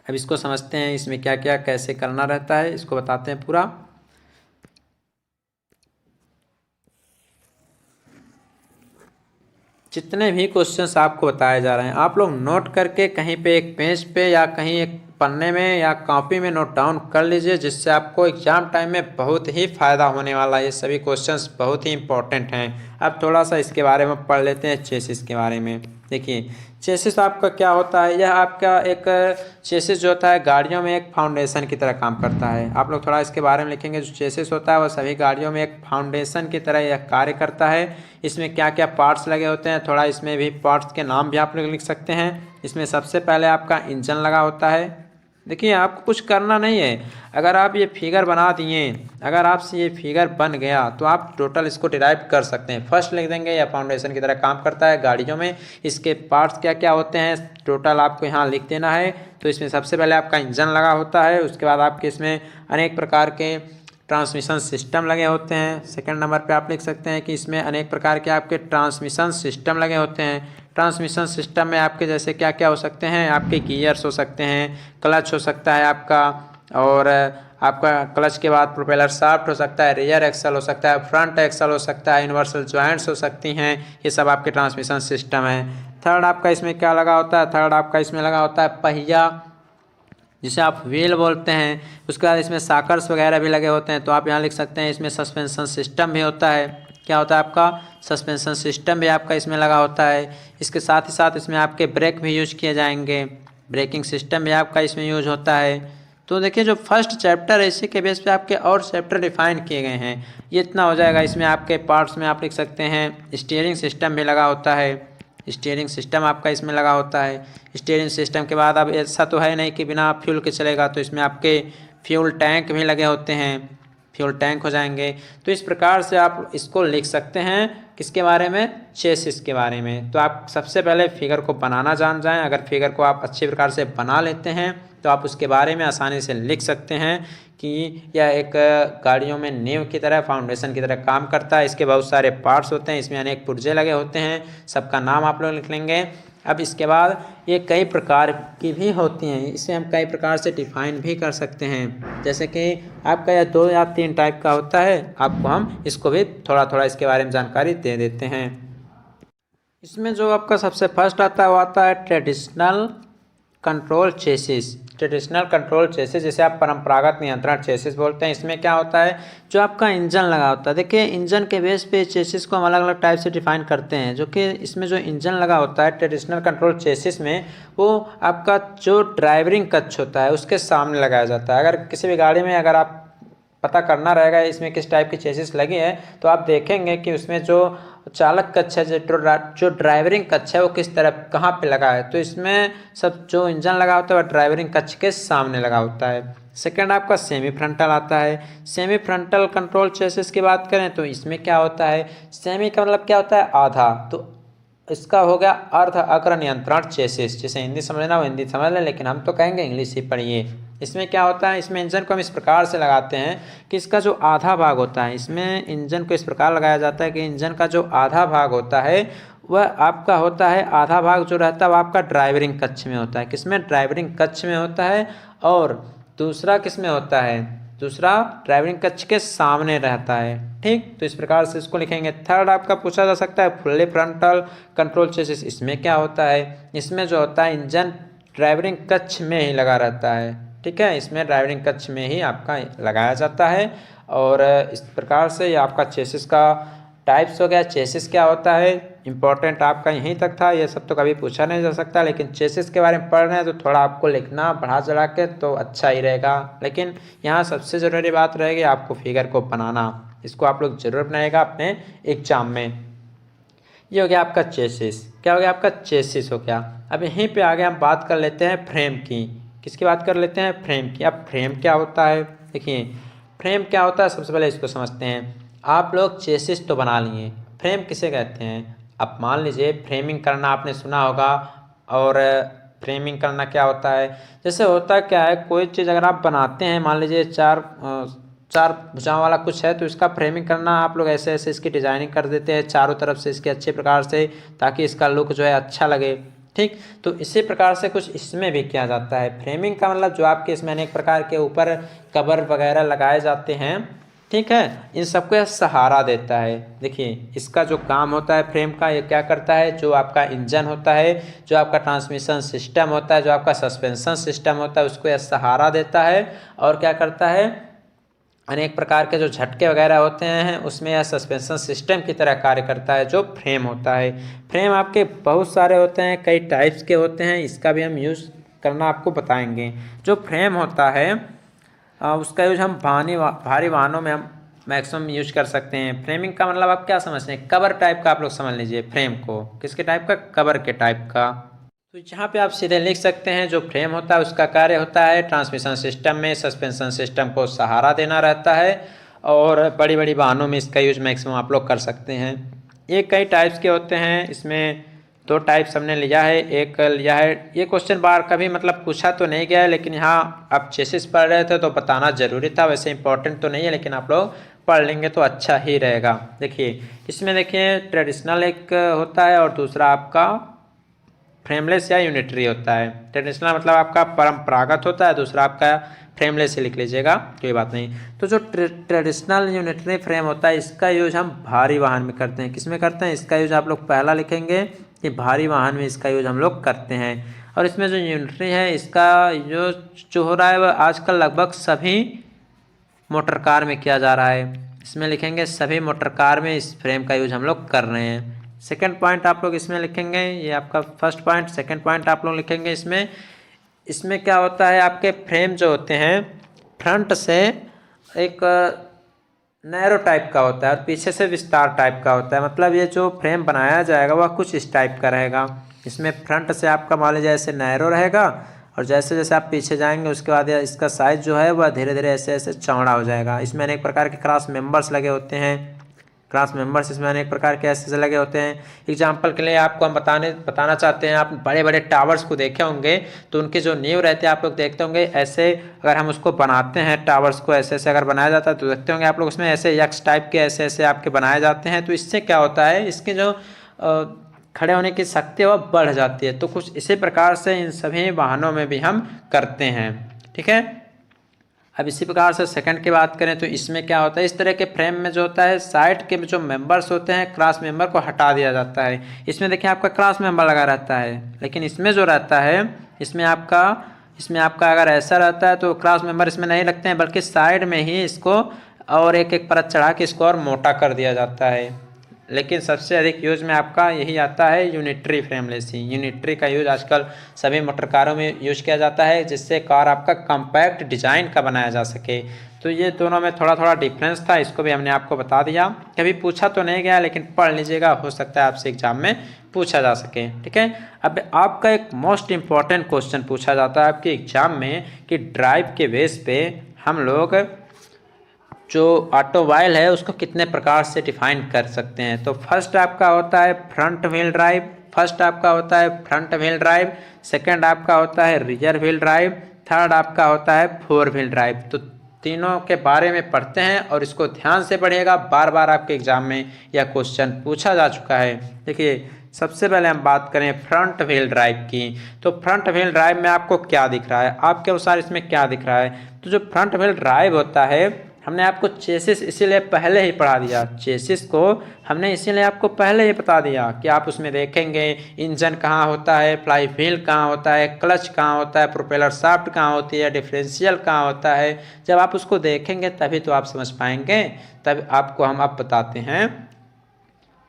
अब इसको समझते हैं, इसमें क्या क्या कैसे करना रहता है इसको बताते हैं पूरा। जितने भी क्वेश्चंस आपको बताए जा रहे हैं आप लोग नोट करके कहीं पे एक पेज पे या कहीं एक पन्ने में या कॉपी में नोट डाउन कर लीजिए, जिससे आपको एग्जाम टाइम में बहुत ही फ़ायदा होने वाला है। ये सभी क्वेश्चंस बहुत ही इंपॉर्टेंट हैं। अब थोड़ा सा इसके बारे में पढ़ लेते हैं, चेसिस के बारे में। देखिए चेसिस आपका क्या होता है, यह आपका एक चेसिस जो होता है गाड़ियों में एक फाउंडेशन की तरह काम करता है। आप लोग थोड़ा इसके बारे में लिखेंगे। जो चेसिस होता है वह सभी गाड़ियों में एक फाउंडेशन की तरह यह कार्य करता है। इसमें क्या क्या पार्ट्स लगे होते हैं, थोड़ा इसमें भी पार्ट्स के नाम भी आप लोग लिख सकते हैं। इसमें सबसे पहले आपका इंजन लगा होता है। देखिए आपको कुछ करना नहीं है, अगर आप ये फिगर बना दिए, अगर आपसे ये फिगर बन गया तो आप टोटल इसको डिराइव कर सकते हैं। फर्स्ट लिख देंगे या फाउंडेशन की तरह काम करता है गाड़ियों में, इसके पार्ट्स क्या क्या होते हैं टोटल आपको यहाँ लिख देना है। तो इसमें सबसे पहले आपका इंजन लगा होता है, उसके बाद आपके इसमें अनेक प्रकार के ट्रांसमिशन सिस्टम लगे होते हैं। सेकंड नंबर पे आप लिख सकते हैं कि इसमें अनेक प्रकार के आपके ट्रांसमिशन सिस्टम लगे होते हैं। ट्रांसमिशन सिस्टम में आपके जैसे क्या क्या हो सकते हैं, आपके गियर्स हो सकते हैं, क्लच हो सकता है आपका, और आपका क्लच के बाद प्रोपेलर शाफ्ट हो सकता है, रियर एक्सल हो सकता है, फ्रंट एक्सल हो सकता है, यूनिवर्सल जॉइंट्स हो सकती हैं। ये सब आपके ट्रांसमिशन सिस्टम है। थर्ड आपका इसमें क्या लगा होता है, थर्ड आपका इसमें लगा होता है पहिया, जिसे आप व्हील बोलते हैं। उसके बाद इसमें साकर्स वगैरह भी लगे होते हैं। तो आप यहाँ लिख सकते हैं इसमें सस्पेंशन सिस्टम भी होता है। क्या होता है आपका सस्पेंशन सिस्टम भी आपका इसमें लगा होता है। इसके साथ ही साथ इसमें आपके ब्रेक भी यूज किए जाएंगे, ब्रेकिंग सिस्टम भी आपका इसमें यूज होता है। तो देखिए जो फर्स्ट चैप्टर है इसी के बेस पे आपके और चैप्टर डिफाइन किए गए हैं। ये इतना हो जाएगा। इसमें आपके पार्ट्स में आप लिख सकते हैं स्टीयरिंग सिस्टम भी लगा होता है, स्टीयरिंग सिस्टम आपका इसमें लगा होता है। स्टीयरिंग सिस्टम के बाद अब ऐसा तो है नहीं कि बिना फ्यूल के चलेगा, तो इसमें आपके फ्यूल टैंक भी लगे होते हैं, फ्यूल टैंक हो जाएंगे। तो इस प्रकार से आप इसको लिख सकते हैं किसके बारे में, चेसिस के बारे में। तो आप सबसे पहले फिगर को बनाना जान जाएं। अगर फिगर को आप अच्छी प्रकार से बना लेते हैं तो आप उसके बारे में आसानी से लिख सकते हैं कि यह एक गाड़ियों में नींव की तरह फाउंडेशन की तरह काम करता है। इसके बहुत सारे पार्ट्स होते हैं, इसमें अनेक पुर्जे लगे होते हैं, सबका नाम आप लोग लिख लेंगे। अब इसके बाद ये कई प्रकार की भी होती हैं, इसे हम कई प्रकार से डिफाइन भी कर सकते हैं। जैसे कि आपका यह 2 या 3 टाइप का होता है, आपको हम इसको भी थोड़ा थोड़ा इसके बारे में जानकारी दे देते हैं। इसमें जो आपका सबसे फर्स्ट आता है वो आता है traditional control chassis. Traditional control chassis जिसे आप परंपरागत नियंत्रण चेसिस बोलते हैं। इसमें क्या होता है, जो आपका इंजन लगा होता है। देखिए इंजन के बेस पे चेसिस को हम अलग अलग टाइप से डिफाइन करते हैं। जो कि इसमें जो इंजन लगा होता है ट्रेडिशनल कंट्रोल चेसिस में, वो आपका जो ड्राइवरिंग कक्ष होता है उसके सामने लगाया जाता है। अगर किसी भी गाड़ी में अगर आप पता करना रहेगा इसमें किस टाइप की चेसिस लगी है, तो आप देखेंगे कि उसमें जो चालक कक्ष है, जो ड्राइवरिंग कक्ष है वो किस तरफ कहाँ पे लगा है। तो इसमें सब जो इंजन लगा होता है वह ड्राइवरिंग कक्ष के सामने लगा होता है। सेकंड आपका सेमी फ्रंटल आता है। सेमी फ्रंटल कंट्रोल चेसिस की बात करें तो इसमें क्या होता है, सेमी का मतलब क्या होता है आधा, तो इसका हो गया अर्ध अग्र नियंत्रण चेसिस। जिसे हिंदी समझना वो हिंदी समझ लें, लेकिन हम तो कहेंगे इंग्लिश ही पढ़िए। इसमें क्या होता है, इसमें इंजन को हम इस प्रकार से लगाते हैं कि इसका जो आधा भाग होता है, इसमें इंजन को इस प्रकार लगाया जाता है कि इंजन का जो आधा भाग होता है वह आपका होता है, आधा भाग जो रहता है वो आपका ड्राइवरिंग कक्ष में होता है। किसमें, ड्राइवरिंग कक्ष में होता है। और दूसरा किस में होता है, दूसरा ड्राइवरिंग कक्ष के सामने रहता है। ठीक, तो इस प्रकार से इसको लिखेंगे। थर्ड आपका पूछा जा सकता है फुल्ली फ्रंटल कंट्रोल चेसिस। इसमें क्या होता है, इसमें जो होता है इंजन ड्राइवरिंग कक्ष में ही लगा रहता है। ठीक है, इसमें ड्राइवरिंग कक्ष में ही आपका लगाया जाता है। और इस प्रकार से ये आपका चेसिस का टाइप्स हो गया। चेसिस क्या होता है इंपॉर्टेंट आपका यहीं तक था, ये सब तो कभी पूछा नहीं जा सकता, लेकिन चेसिस के बारे में पढ़ रहे हैं तो थोड़ा आपको लिखना बढ़ा चढ़ा के तो अच्छा ही रहेगा। लेकिन यहाँ सबसे ज़रूरी बात रहेगी आपको फिगर को बनाना, इसको आप लोग जरूर बनाएगा अपने एग्जाम में। ये हो गया आपका चेसिस। क्या हो गया आपका चेसिस हो गया। अब यहीं पे आगे हम बात कर लेते हैं फ्रेम की। किसकी बात कर लेते हैं, फ्रेम की। अब फ्रेम क्या होता है, देखिए फ्रेम क्या होता है सबसे पहले इसको समझते हैं। आप लोग चेसिस तो बना लिए, फ्रेम किसे कहते हैं। अब मान लीजिए फ्रेमिंग करना आपने सुना होगा, और फ्रेमिंग करना क्या होता है, जैसे होता क्या है, कोई चीज़ अगर आप बनाते हैं, मान लीजिए चार भुजाओं वाला कुछ है, तो इसका फ्रेमिंग करना आप लोग ऐसे ऐसे इसकी डिजाइनिंग कर देते हैं चारों तरफ से इसके अच्छे प्रकार से, ताकि इसका लुक जो है अच्छा लगे। ठीक। तो इसी प्रकार से कुछ इसमें भी किया जाता है। फ्रेमिंग का मतलब जो आपके इसमें अनेक प्रकार के ऊपर कवर वगैरह लगाए जाते हैं, ठीक है, इन सबको यह सहारा देता है। देखिए इसका जो काम होता है फ्रेम का, ये क्या करता है, जो आपका इंजन होता है, जो आपका ट्रांसमिशन सिस्टम होता है, जो आपका सस्पेंशन सिस्टम होता है, उसको यह सहारा देता है। और क्या करता है, अनेक प्रकार के जो झटके वगैरह होते हैं उसमें यह सस्पेंशन सिस्टम की तरह कार्य करता है, जो फ्रेम होता है। फ्रेम आपके बहुत सारे होते हैं, कई टाइप्स के होते हैं, इसका भी हम यूज़ करना आपको बताएंगे। जो फ्रेम होता है उसका यूज हम भारी वाहनों में हम मैक्सिमम यूज कर सकते हैं। फ्रेमिंग का मतलब आप क्या समझते हैं, कवर टाइप का आप लोग समझ लीजिए फ्रेम को। किसके टाइप का, कवर के टाइप का। तो यहाँ पे आप सीधे लिख सकते हैं जो फ्रेम होता है उसका कार्य होता है ट्रांसमिशन सिस्टम में सस्पेंशन सिस्टम को सहारा देना रहता है, और बड़ी बड़ी वाहनों में इसका यूज मैक्सिमम आप लोग कर सकते हैं। ये कई टाइप्स के होते हैं, इसमें दो टाइप्स हमने लिया है। एक लिया है, ये क्वेश्चन बार कभी मतलब पूछा तो नहीं गया है, लेकिन यहाँ आप चेसिस पढ़ रहे थे तो बताना जरूरी था। वैसे इंपॉर्टेंट तो नहीं है, लेकिन आप लोग पढ़ लेंगे तो अच्छा ही रहेगा। देखिए इसमें देखिए ट्रेडिशनल एक होता है और दूसरा आपका फ्रेमलेस या यूनिटरी होता है। ट्रेडिशनल मतलब आपका परंपरागत होता है, दूसरा आपका फ्रेमलेस से लिख लीजिएगा, कोई बात नहीं। तो जो ट्रेडिशनल यूनिटरी फ्रेम होता है इसका यूज हम भारी वाहन में करते हैं। किस में करते हैं, इसका यूज आप लोग पहला लिखेंगे कि भारी वाहन में इसका यूज हम लोग करते हैं। और इसमें जो यूनिटरी है इसका जो हो रहा है वह आजकल लगभग सभी मोटर कार में किया जा रहा है। इसमें लिखेंगे सभी मोटर कार में इस फ्रेम का यूज हम लोग कर रहे हैं। सेकंड पॉइंट आप लोग इसमें लिखेंगे, ये आपका फर्स्ट पॉइंट। सेकंड पॉइंट आप लोग लिखेंगे इसमें क्या होता है, आपके फ्रेम जो होते हैं फ्रंट से एक नैरो टाइप का होता है और पीछे से विस्तार टाइप का होता है। मतलब ये जो फ्रेम बनाया जाएगा वह कुछ इस टाइप का रहेगा। इसमें फ्रंट से आपका मान लीजिए ऐसे नैरो रहेगा, और जैसे जैसे आप पीछे जाएंगे उसके बाद इसका साइज जो है वह धीरे धीरे ऐसे ऐसे चौड़ा हो जाएगा। इसमें अनेक प्रकार के क्रॉस मेंबर्स लगे होते हैं। क्रॉस मेंबर्स इसमें अनेक प्रकार के ऐसे लगे होते हैं। एग्जाम्पल के लिए आपको हम बताना चाहते हैं, आप बड़े बड़े टावर्स को देखे होंगे तो उनकी जो नींव रहती है आप लोग देखते होंगे, ऐसे अगर हम उसको बनाते हैं टावर्स को ऐसे ऐसे अगर बनाया जाता है तो देखते होंगे आप लोग उसमें ऐसे यक्स टाइप के ऐसे ऐसे आपके बनाए जाते हैं। तो इससे क्या होता है, इसके जो खड़े होने की शक्ति है वह बढ़ जाती है। तो कुछ इसी प्रकार से इन सभी वाहनों में भी हम करते हैं, ठीक है। अब इसी प्रकार से सेकंड की बात करें तो इसमें क्या होता है, इस तरह के फ्रेम में जो होता है साइड के जो मेंबर्स होते हैं क्रॉस मेंबर को हटा दिया जाता है। इसमें देखिए आपका क्रॉस मेंबर लगा रहता है, लेकिन इसमें जो रहता है इसमें आपका अगर ऐसा रहता है तो क्रॉस मेंबर इसमें नहीं लगते हैं, बल्कि साइड में ही इसको और एक एक परत चढ़ा के इसको और मोटा कर दिया जाता है। लेकिन सबसे अधिक यूज में आपका यही आता है यूनिटरी फ्रेमलेस ही। यूनिटरी का यूज आजकल सभी मोटर कारों में यूज किया जाता है, जिससे कार आपका कॉम्पैक्ट डिजाइन का बनाया जा सके। तो ये दोनों में थोड़ा थोड़ा डिफरेंस था, इसको भी हमने आपको बता दिया। कभी पूछा तो नहीं गया, लेकिन पढ़ लीजिएगा, हो सकता है आपसे एग्जाम में पूछा जा सके, ठीक है। अब आपका एक मोस्ट इम्पॉर्टेंट क्वेश्चन पूछा जाता है आपके एग्जाम में कि ड्राइव के बेस पे हम लोग जो ऑटोमोबाइल है उसको कितने प्रकार से डिफाइन कर सकते हैं। तो फर्स्ट आपका होता है फ्रंट व्हील ड्राइव, सेकंड आपका होता है रियर व्हील ड्राइव, थर्ड आपका होता है फोर व्हील ड्राइव। तो तीनों के बारे में पढ़ते हैं और इसको ध्यान से पढ़िएगा, बार बार आपके एग्जाम में यह क्वेश्चन पूछा जा चुका है। देखिए सबसे पहले हम बात करें फ्रंट व्हील ड्राइव की। तो फ्रंट व्हील ड्राइव में आपको क्या दिख रहा है, आपके अनुसार इसमें क्या दिख रहा है। तो जो फ्रंट व्हील ड्राइव होता है हमने आपको चेसिस इसीलिए पहले ही पढ़ा दिया, चेसिस को हमने इसीलिए आपको पहले ही बता दिया कि आप उसमें देखेंगे इंजन कहाँ होता है, फ्लाई व्हील कहाँ होता है, क्लच कहाँ होता है, प्रोपेलर शाफ्ट कहाँ होती है, डिफरेंशियल कहाँ होता है। जब आप उसको देखेंगे तभी तो आप समझ पाएंगे। तब आपको हम अब बताते हैं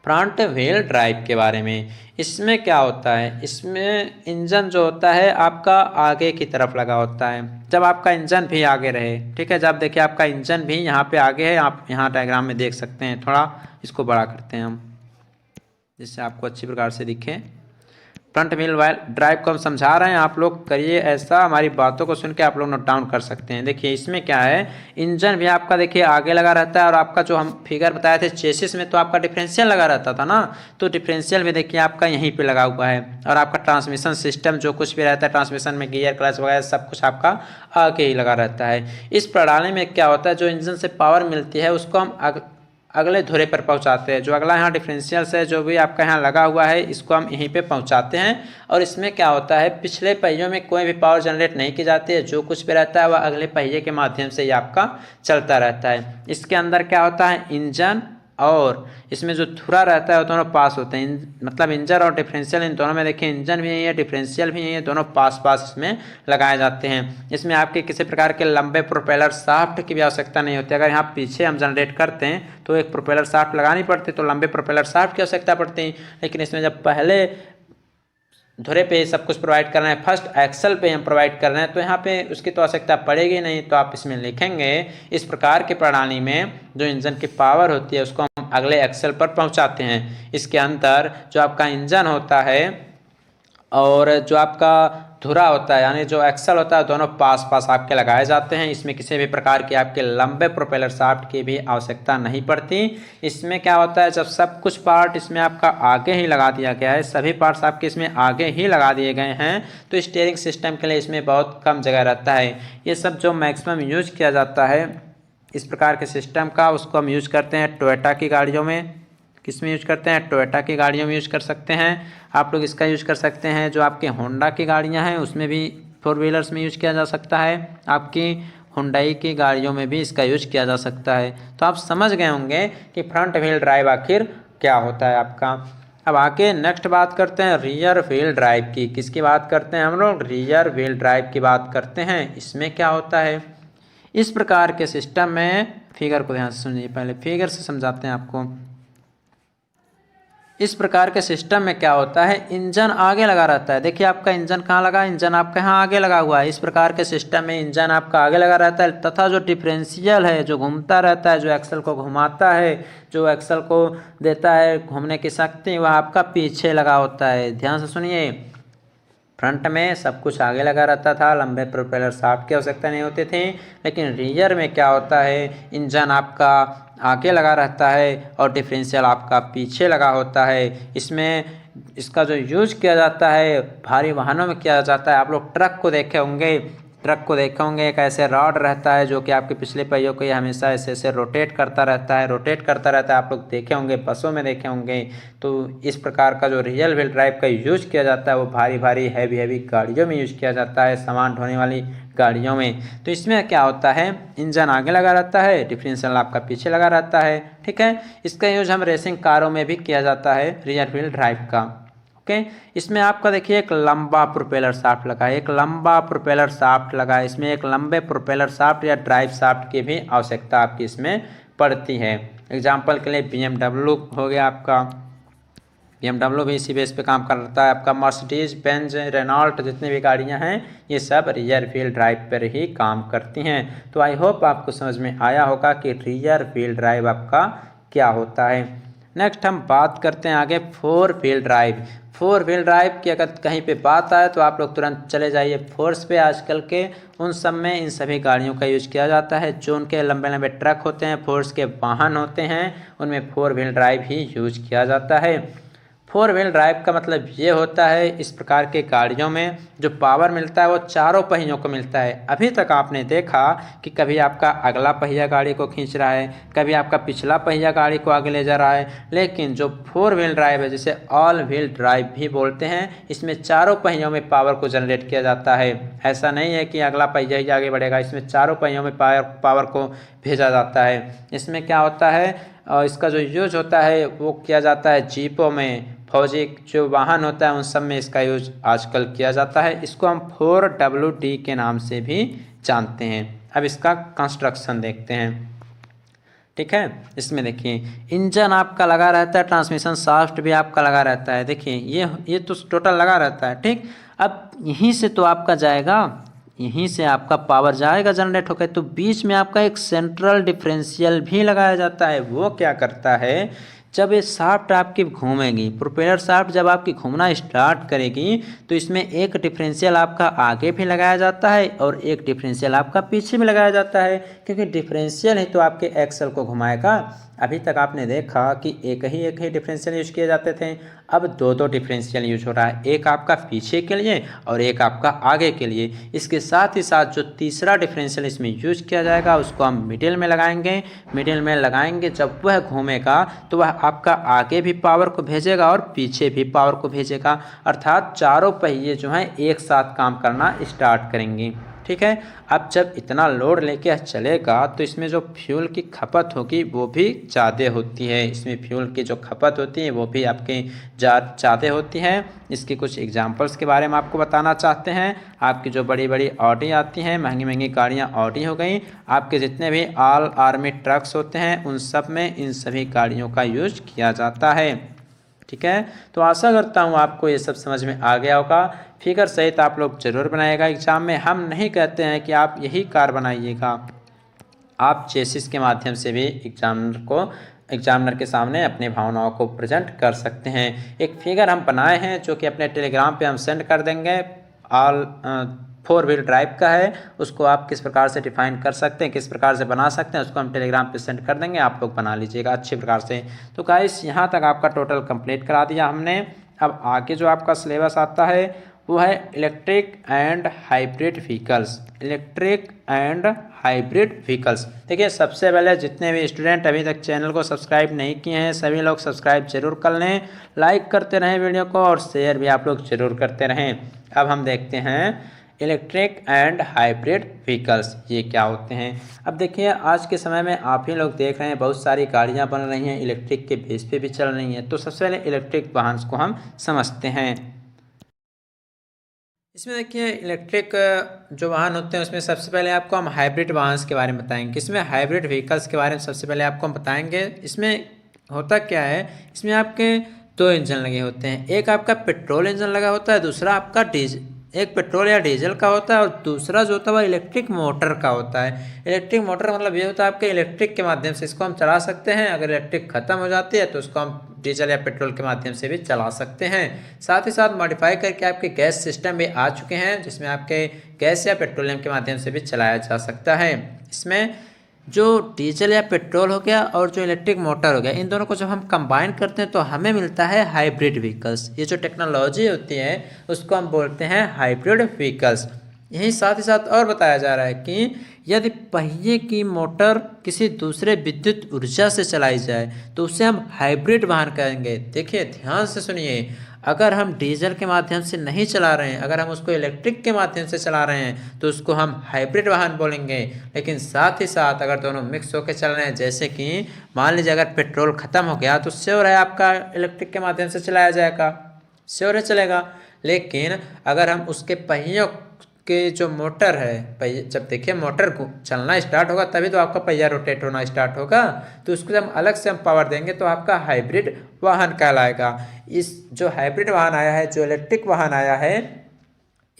फ्रंट व्हील ड्राइव के बारे में। इसमें क्या होता है, इसमें इंजन जो होता है आपका आगे की तरफ लगा होता है। जब आपका इंजन भी आगे रहे, ठीक है, जब देखिए आपका इंजन भी यहाँ पे आगे है, आप यहाँ डायग्राम में देख सकते हैं। थोड़ा इसको बड़ा करते हैं हम, जिससे आपको अच्छी प्रकार से दिखे। फ्रंट व्हील ड्राइव को हम समझा रहे हैं, आप लोग करिए ऐसा, हमारी बातों को सुन के आप लोग नोट डाउन कर सकते हैं। देखिए इसमें क्या है, इंजन भी आपका देखिए आगे लगा रहता है, और आपका जो हम फिगर बताए थे चेसिस में तो आपका डिफरेंशियल लगा रहता था ना, तो डिफरेंशियल भी देखिए आपका यहीं पे लगा हुआ है। और आपका ट्रांसमिशन सिस्टम जो कुछ भी रहता है, ट्रांसमिशन में गियर क्लच वगैरह सब कुछ आपका आगे ही लगा रहता है। इस प्रणाली में क्या होता है, जो इंजन से पावर मिलती है उसको हम अगले धुरे पर पहुंचाते हैं। जो अगला यहाँ डिफरेंशियल से जो भी आपका यहाँ लगा हुआ है इसको हम यहीं पे पहुंचाते हैं। और इसमें क्या होता है, पिछले पहियों में कोई भी पावर जनरेट नहीं की जाती है, जो कुछ भी रहता है वह अगले पहिए के माध्यम से ये आपका चलता रहता है। इसके अंदर क्या होता है, इंजन और इसमें जो धुरा रहता है वो दोनों पास होते हैं, मतलब इंजन और डिफरेंशियल इन दोनों में देखिए इंजन भी यही है, डिफरेंशियल भी यही है, दोनों पास पास इसमें लगाए जाते हैं। इसमें आपके किसी प्रकार के लंबे प्रोपेलर शाफ्ट की भी आवश्यकता नहीं होती। अगर यहाँ पीछे हम जनरेट करते हैं तो एक प्रोपेलर शाफ्ट लगानी पड़ती, तो लंबे प्रोपेलर शाफ्ट की आवश्यकता पड़ती है। लेकिन इसमें जब पहले धुरे पे सब कुछ प्रोवाइड कर रहे हैं, फर्स्ट एक्सल पे हम प्रोवाइड कर रहे हैं, तो यहाँ पे उसकी तो आवश्यकता पड़ेगी नहीं। तो आप इसमें लिखेंगे इस प्रकार की प्रणाली में जो इंजन की पावर होती है उसको हम अगले एक्सल पर पहुंचाते हैं। इसके अंदर जो आपका इंजन होता है और जो आपका धुरा होता है यानी जो एक्सल होता है दोनों पास पास आपके लगाए जाते हैं। इसमें किसी भी प्रकार के आपके लंबे प्रोपेलर शाफ्ट की भी आवश्यकता नहीं पड़ती। इसमें क्या होता है, जब सब कुछ पार्ट इसमें आपका आगे ही लगा दिया गया है, सभी पार्ट्स आपके इसमें आगे ही लगा दिए गए हैं, तो स्टीयरिंग सिस्टम के लिए इसमें बहुत कम जगह रहता है। ये सब जो मैक्सिमम यूज किया जाता है इस प्रकार के सिस्टम का, उसको हम यूज करते हैं टोयोटा की गाड़ियों में। किस में यूज करते हैं, टोयोटा की गाड़ियों में यूज कर सकते हैं। आप लोग इसका यूज कर सकते हैं जो आपके होंडा की गाड़ियां हैं उसमें भी, फोर व्हीलर्स में यूज किया जा सकता है। आपकी हुंडई की गाड़ियों में भी इसका यूज किया जा सकता है। तो आप समझ गए होंगे कि फ्रंट व्हील ड्राइव आखिर क्या होता है आपका। अब आगे नेक्स्ट बात करते हैं रियर व्हील ड्राइव की। किसकी बात करते हैं हम लोग, रियर व्हील ड्राइव की बात करते हैं। इसमें क्या होता है, इस प्रकार के सिस्टम में, फिगर को ध्यान से सुनिए, पहले फिगर से समझाते हैं आपको। इस प्रकार के सिस्टम में क्या होता है, इंजन आगे लगा रहता है। देखिए आपका इंजन कहाँ लगा, इंजन आपका यहाँ आगे लगा हुआ है। इस प्रकार के सिस्टम में इंजन आपका आगे लगा रहता है तथा जो डिफरेंशियल है जो घूमता रहता है, जो एक्सल को घुमाता है, जो एक्सल को देता है घूमने की शक्ति, वह आपका पीछे लगा होता है। ध्यान से सुनिए, फ्रंट में सब कुछ आगे लगा रहता था, लंबे प्रोपेलर शाफ्ट की आवश्यकता नहीं होती थी। लेकिन रियर में क्या होता है, इंजन आपका आगे लगा रहता है और डिफरेंशियल आपका पीछे लगा होता है। इसमें इसका जो यूज किया जाता है भारी वाहनों में किया जाता है। आप लोग ट्रक को देखे होंगे, एक ऐसे रॉड रहता है जो कि आपके पिछले पहियों को ये हमेशा ऐसे ऐसे रोटेट करता रहता है, आप लोग देखे होंगे, बसों में देखे होंगे। तो इस प्रकार का जो रियल व्हील ड्राइव का यूज किया जाता है वो भारी भारी हैवी गाड़ियों में यूज किया जाता है, सामान ढोने वाली गाड़ियों में। तो इसमें क्या होता है, इंजन आगे लगा रहता है, डिफरेंशियल आपका पीछे लगा रहता है। ठीक है, इसका यूज हम रेसिंग कारों में भी किया जाता है रियर व्हील ड्राइव का। ओके, इसमें आपका देखिए एक लंबा प्रोपेलर शाफ्ट लगा है, इसमें एक लंबे प्रोपेलर शाफ्ट या ड्राइव शाफ्ट की भी आवश्यकता आपकी इसमें पड़ती है। एग्जाम्पल के लिए BMW हो गया आपका, BMW भी इसी बेस पे काम करता है। आपका मर्सिडीज बेंज, रेनॉल्ट, जितनी भी गाड़ियां हैं ये सब रियर व्हील ड्राइव पर ही काम करती हैं। तो आई होप आपको समझ में आया होगा कि रियर व्हील ड्राइव आपका क्या होता है। नेक्स्ट हम बात करते हैं आगे four wheel drive. Four wheel drive की अगर कहीं पे बात आए तो आप लोग तुरंत चले जाइए फोर्स पे। आजकल के उन सब में इन सभी गाड़ियों का यूज किया जाता है। जो उनके लंबे लंबे ट्रक होते हैं, फोर्स के वाहन होते हैं, उनमें फोर व्हील ड्राइव ही यूज किया जाता है। फोर व्हील ड्राइव का मतलब ये होता है, इस प्रकार के गाड़ियों में जो पावर मिलता है वो चारों पहियों को मिलता है। अभी तक आपने देखा कि कभी आपका अगला पहिया गाड़ी को खींच रहा है, कभी आपका पिछला पहिया गाड़ी को आगे ले जा रहा है। लेकिन जो फोर व्हील ड्राइव है, जिसे ऑल व्हील ड्राइव भी बोलते हैं, इसमें चारों पहियों में पावर को जनरेट किया जाता है। ऐसा नहीं है कि अगला पहिया ही आगे बढ़ेगा, इसमें चारों पहियों में पावर को भेजा जाता है। इसमें क्या होता है, इसका जो यूज होता है वो किया जाता है जीपों में, फौजी जो वाहन होता है उन सब में इसका यूज आजकल किया जाता है। इसको हम 4WD के नाम से भी जानते हैं। अब इसका कंस्ट्रक्शन देखते हैं। ठीक है, इसमें देखिए इंजन आपका लगा रहता है, ट्रांसमिशन शाफ्ट भी आपका लगा रहता है। देखिए ये तो टोटल लगा रहता है। ठीक, अब यहीं से तो आपका जाएगा, यहीं से आपका पावर जाएगा जनरेट होकर, तो बीच में आपका एक सेंट्रल डिफरेंशियल भी लगाया जाता है। वो क्या करता है, जब ये शाफ्ट आपकी घूमेगी, प्रोपेलर शाफ्ट जब आपकी घूमना स्टार्ट करेगी, तो इसमें एक डिफरेंशियल आपका आगे भी लगाया जाता है और एक डिफरेंशियल आपका पीछे भी लगाया जाता है, क्योंकि डिफरेंशियल ही तो आपके एक्सल को घुमाएगा। अभी तक आपने देखा कि एक ही डिफरेंशियल यूज किए जाते थे, अब दो दो डिफरेंशियल यूज हो रहा है, एक आपका पीछे के लिए और एक आपका आगे के लिए। इसके साथ ही साथ जो तीसरा डिफरेंशियल इसमें यूज किया जाएगा उसको हम मिडिल में लगाएंगे। मिडिल में लगाएंगे, जब वह घूमेगा तो वह आपका आगे भी पावर को भेजेगा और पीछे भी पावर को भेजेगा, अर्थात चारों पहिए जो हैं एक साथ काम करना स्टार्ट करेंगे। ठीक है, अब जब इतना लोड लेके चलेगा तो इसमें जो फ्यूल की खपत होगी वो भी ज़्यादा होती है। इसमें फ्यूल की जो खपत होती है वो भी आपके ज़्यादा होती है। इसके कुछ एग्जांपल्स के बारे में आपको बताना चाहते हैं। आपकी जो बड़ी बड़ी ऑडी आती हैं, महंगी महंगी गाड़ियाँ ऑडी हो गई, आपके जितने भी ऑल आर्मी ट्रक्स होते हैं उन सब में इन सभी गाड़ियों का यूज किया जाता है। ठीक है, तो आशा करता हूँ आपको ये सब समझ में आ गया होगा। फिगर सहित आप लोग जरूर बनाइएगा एग्जाम में। हम नहीं कहते हैं कि आप यही कार बनाइएगा, आप चेसिस के माध्यम से भी एग्जामिनर के सामने अपनी भावनाओं को प्रेजेंट कर सकते हैं। एक फिगर हम बनाए हैं जो कि अपने टेलीग्राम पे हम सेंड कर देंगे, ऑल 4 व्हील ड्राइव का है। उसको आप किस प्रकार से डिफाइन कर सकते हैं, किस प्रकार से बना सकते हैं, उसको हम टेलीग्राम पे सेंड कर देंगे, आप लोग बना लीजिएगा अच्छी प्रकार से। तो गाइस यहाँ तक आपका टोटल कंप्लीट करा दिया हमने। अब आगे जो आपका सिलेबस आता है वो है electric and hybrid vehicles. Electric and hybrid vehicles. देखिए, सबसे पहले जितने भी स्टूडेंट अभी तक चैनल को सब्सक्राइब नहीं किए हैं सभी लोग सब्सक्राइब जरूर कर लें, लाइक करते रहें वीडियो को और शेयर भी आप लोग जरूर करते रहें। अब हम देखते हैं इलेक्ट्रिक एंड हाइब्रिड व्हीकल्स ये क्या होते हैं। अब देखिए, आज के समय में आप ही लोग देख रहे हैं बहुत सारी गाड़ियां बन रही हैं, इलेक्ट्रिक के बेस पे भी चल रही हैं। तो सबसे पहले इलेक्ट्रिक वाहन को हम समझते हैं। इसमें देखिए, इलेक्ट्रिक जो वाहन होते हैं उसमें सबसे पहले आपको हम हाइब्रिड वाहन के बारे में बताएंगे। इसमें हाइब्रिड व्हीकल्स के बारे में सबसे पहले आपको हम बताएंगे। इसमें होता क्या है, इसमें आपके दो इंजन लगे होते हैं, एक आपका पेट्रोल इंजन लगा होता है, दूसरा आपका एक पेट्रोल या डीजल का होता है और दूसरा जो होता है वह इलेक्ट्रिक मोटर का होता है। इलेक्ट्रिक मोटर मतलब ये होता है आपके इलेक्ट्रिक के माध्यम से इसको हम चला सकते हैं। अगर इलेक्ट्रिक खत्म हो जाती है तो उसको हम डीजल या पेट्रोल के माध्यम से भी चला सकते हैं। साथ ही साथ मॉडिफाई करके आपके गैस सिस्टम भी आ चुके हैं जिसमें आपके गैस या पेट्रोलियम के माध्यम से भी चलाया जा सकता है। इसमें जो डीजल या पेट्रोल हो गया और जो इलेक्ट्रिक मोटर हो गया, इन दोनों को जब हम कंबाइन करते हैं तो हमें मिलता है हाइब्रिड व्हीकल्स। ये जो टेक्नोलॉजी होती है उसको हम बोलते हैं हाइब्रिड व्हीकल्स। यही साथ ही साथ और बताया जा रहा है कि यदि पहिए की मोटर किसी दूसरे विद्युत ऊर्जा से चलाई जाए तो उसे हम हाइब्रिड वाहन कहेंगे। देखिए, ध्यान से सुनिए, अगर हम डीजल के माध्यम से नहीं चला रहे हैं, अगर हम उसको इलेक्ट्रिक के माध्यम से चला रहे हैं तो उसको हम हाइब्रिड वाहन बोलेंगे। लेकिन साथ ही साथ अगर दोनों मिक्स होकर चल रहे हैं, जैसे कि मान लीजिए अगर पेट्रोल खत्म हो गया तो श्योर है आपका इलेक्ट्रिक के माध्यम से चलाया जाएगा, श्योर है चलेगा। लेकिन अगर हम उसके पहियों के जो मोटर है, पहिए जब देखिए मोटर चलना स्टार्ट होगा तभी तो आपका पहिया रोटेट होना स्टार्ट होगा, तो उसको जब अलग से हम पावर देंगे तो आपका हाइब्रिड वाहन कहलाएगा। इस जो हाइब्रिड वाहन आया है, जो इलेक्ट्रिक वाहन आया है,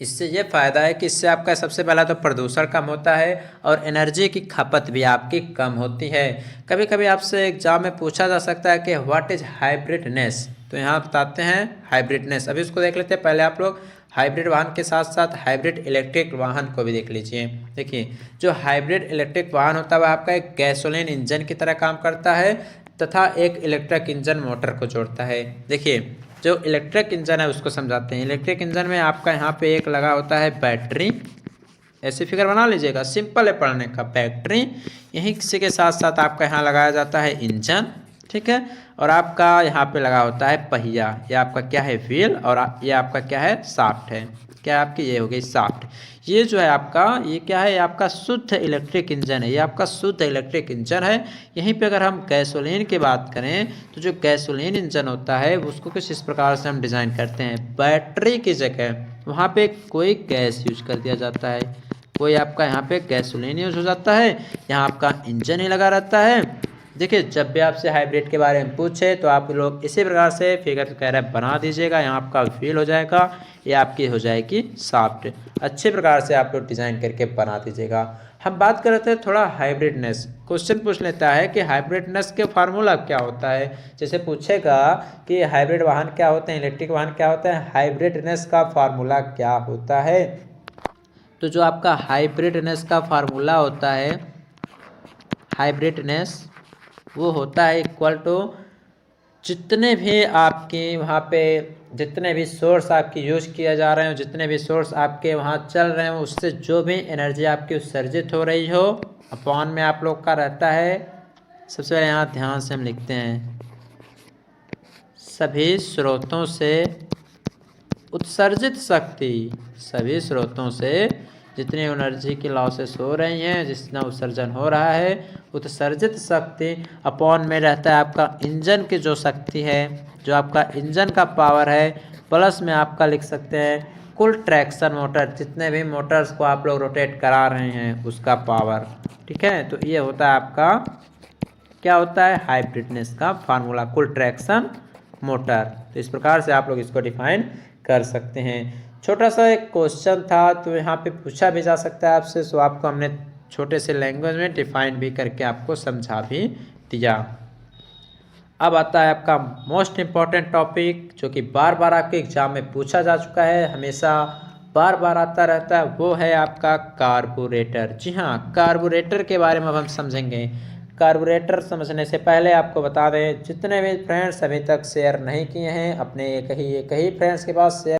इससे ये फ़ायदा है कि इससे आपका सबसे पहला तो प्रदूषण कम होता है और एनर्जी की खपत भी आपकी कम होती है। कभी कभी आपसे एग्जाम में पूछा जा सकता है कि व्हाट इज हाइब्रिडनेस, तो यहाँ बताते हैं हाइब्रिडनेस। अभी उसको देख लेते हैं। पहले आप लोग हाइब्रिड वाहन के साथ साथ हाइब्रिड इलेक्ट्रिक वाहन को भी देख लीजिए। देखिए, जो हाइब्रिड इलेक्ट्रिक वाहन होता है वह आपका एक गैसोलीन इंजन की तरह काम करता है तथा एक इलेक्ट्रिक इंजन मोटर को जोड़ता है। देखिए, जो इलेक्ट्रिक इंजन है उसको समझाते हैं। इलेक्ट्रिक इंजन में आपका यहाँ पे एक लगा होता है बैटरी, ऐसे फिगर बना लीजिएगा, सिंपल है पढ़ने का। बैटरी यहीं के साथ साथ आपका यहाँ लगाया जाता है इंजन, ठीक है, और आपका यहाँ पे लगा होता है पहिया, ये आपका क्या है व्हील, और ये आपका क्या है शाफ्ट है। क्या आपकी ये हो गई शाफ्ट। ये जो है आपका ये क्या है, ये आपका शुद्ध इलेक्ट्रिक इंजन है, ये आपका शुद्ध इलेक्ट्रिक इंजन है। यहीं पे अगर हम गैसोलीन की बात करें तो जो गैसोलीन इंजन होता है उसको कुछ इस प्रकार से हम डिज़ाइन करते हैं। बैटरी की जगह वहाँ पे कोई गैस यूज कर दिया जाता है, कोई आपका यहाँ पे गैसोलीन यूज हो जाता है, यहाँ आपका इंजन ही लगा रहता है। देखिए, जब भी आपसे हाइब्रिड के बारे में पूछे तो आप लोग इसी प्रकार से फिगर कह रहे बना दीजिएगा। यहाँ आपका व्हील हो जाएगा, ये आपकी हो जाएगी शाफ्ट। अच्छे प्रकार से आप लोग डिज़ाइन करके बना दीजिएगा। हम बात कर रहे थे थोड़ा हाइब्रिडनेस। क्वेश्चन पूछ लेता है कि हाइब्रिडनेस के फार्मूला क्या होता है। जैसे पूछेगा कि हाइब्रिड वाहन क्या होते हैं, इलेक्ट्रिक वाहन क्या होता है, हाइब्रिडनेस का फार्मूला क्या होता है। तो जो आपका हाइब्रिडनेस का फार्मूला होता है, हाइब्रिडनेस वो होता है इक्वल टू जितने भी आपके वहाँ पे जितने भी सोर्स आपकी यूज किया जा रहे हो, जितने भी सोर्स आपके वहाँ चल रहे हो, उससे जो भी एनर्जी आपकी उत्सर्जित हो रही हो अपॉन में आप लोग का रहता है। सबसे पहले यहाँ ध्यान से हम लिखते हैं सभी स्रोतों से उत्सर्जित शक्ति, सभी स्रोतों से जितनी एनर्जी की लॉसेस हो रही हैं, जितना उत्सर्जन हो रहा है, उत्सर्जित शक्ति अपॉन में रहता है आपका इंजन की जो शक्ति है, जो आपका इंजन का पावर है, प्लस में आपका लिख सकते हैं कुल ट्रैक्शन मोटर, जितने भी मोटर्स को आप लोग रोटेट करा रहे हैं उसका पावर। ठीक है, तो ये होता है आपका क्या होता है हाइब्रिडनेस का फार्मूला, कुल ट्रैक्शन मोटर। तो इस प्रकार से आप लोग इसको डिफाइन कर सकते हैं। छोटा सा एक क्वेश्चन था तो यहाँ पे पूछा भी जा सकता है आपसे, सो आपको हमने छोटे से लैंग्वेज में डिफाइन भी करके आपको समझा भी दिया। अब आता है आपका मोस्ट इम्पॉर्टेंट टॉपिक जो कि बार बार आपके एग्जाम में पूछा जा चुका है, हमेशा बार बार आता रहता है, वो है आपका कार्बोरेटर। जी हाँ, कार्बोरेटर के बारे में अब हम समझेंगे। कार्बोरेटर समझने से पहले आपको बता दें, जितने भी फ्रेंड्स अभी तक शेयर नहीं किए हैं अपने एक ही फ्रेंड्स के पास शेयर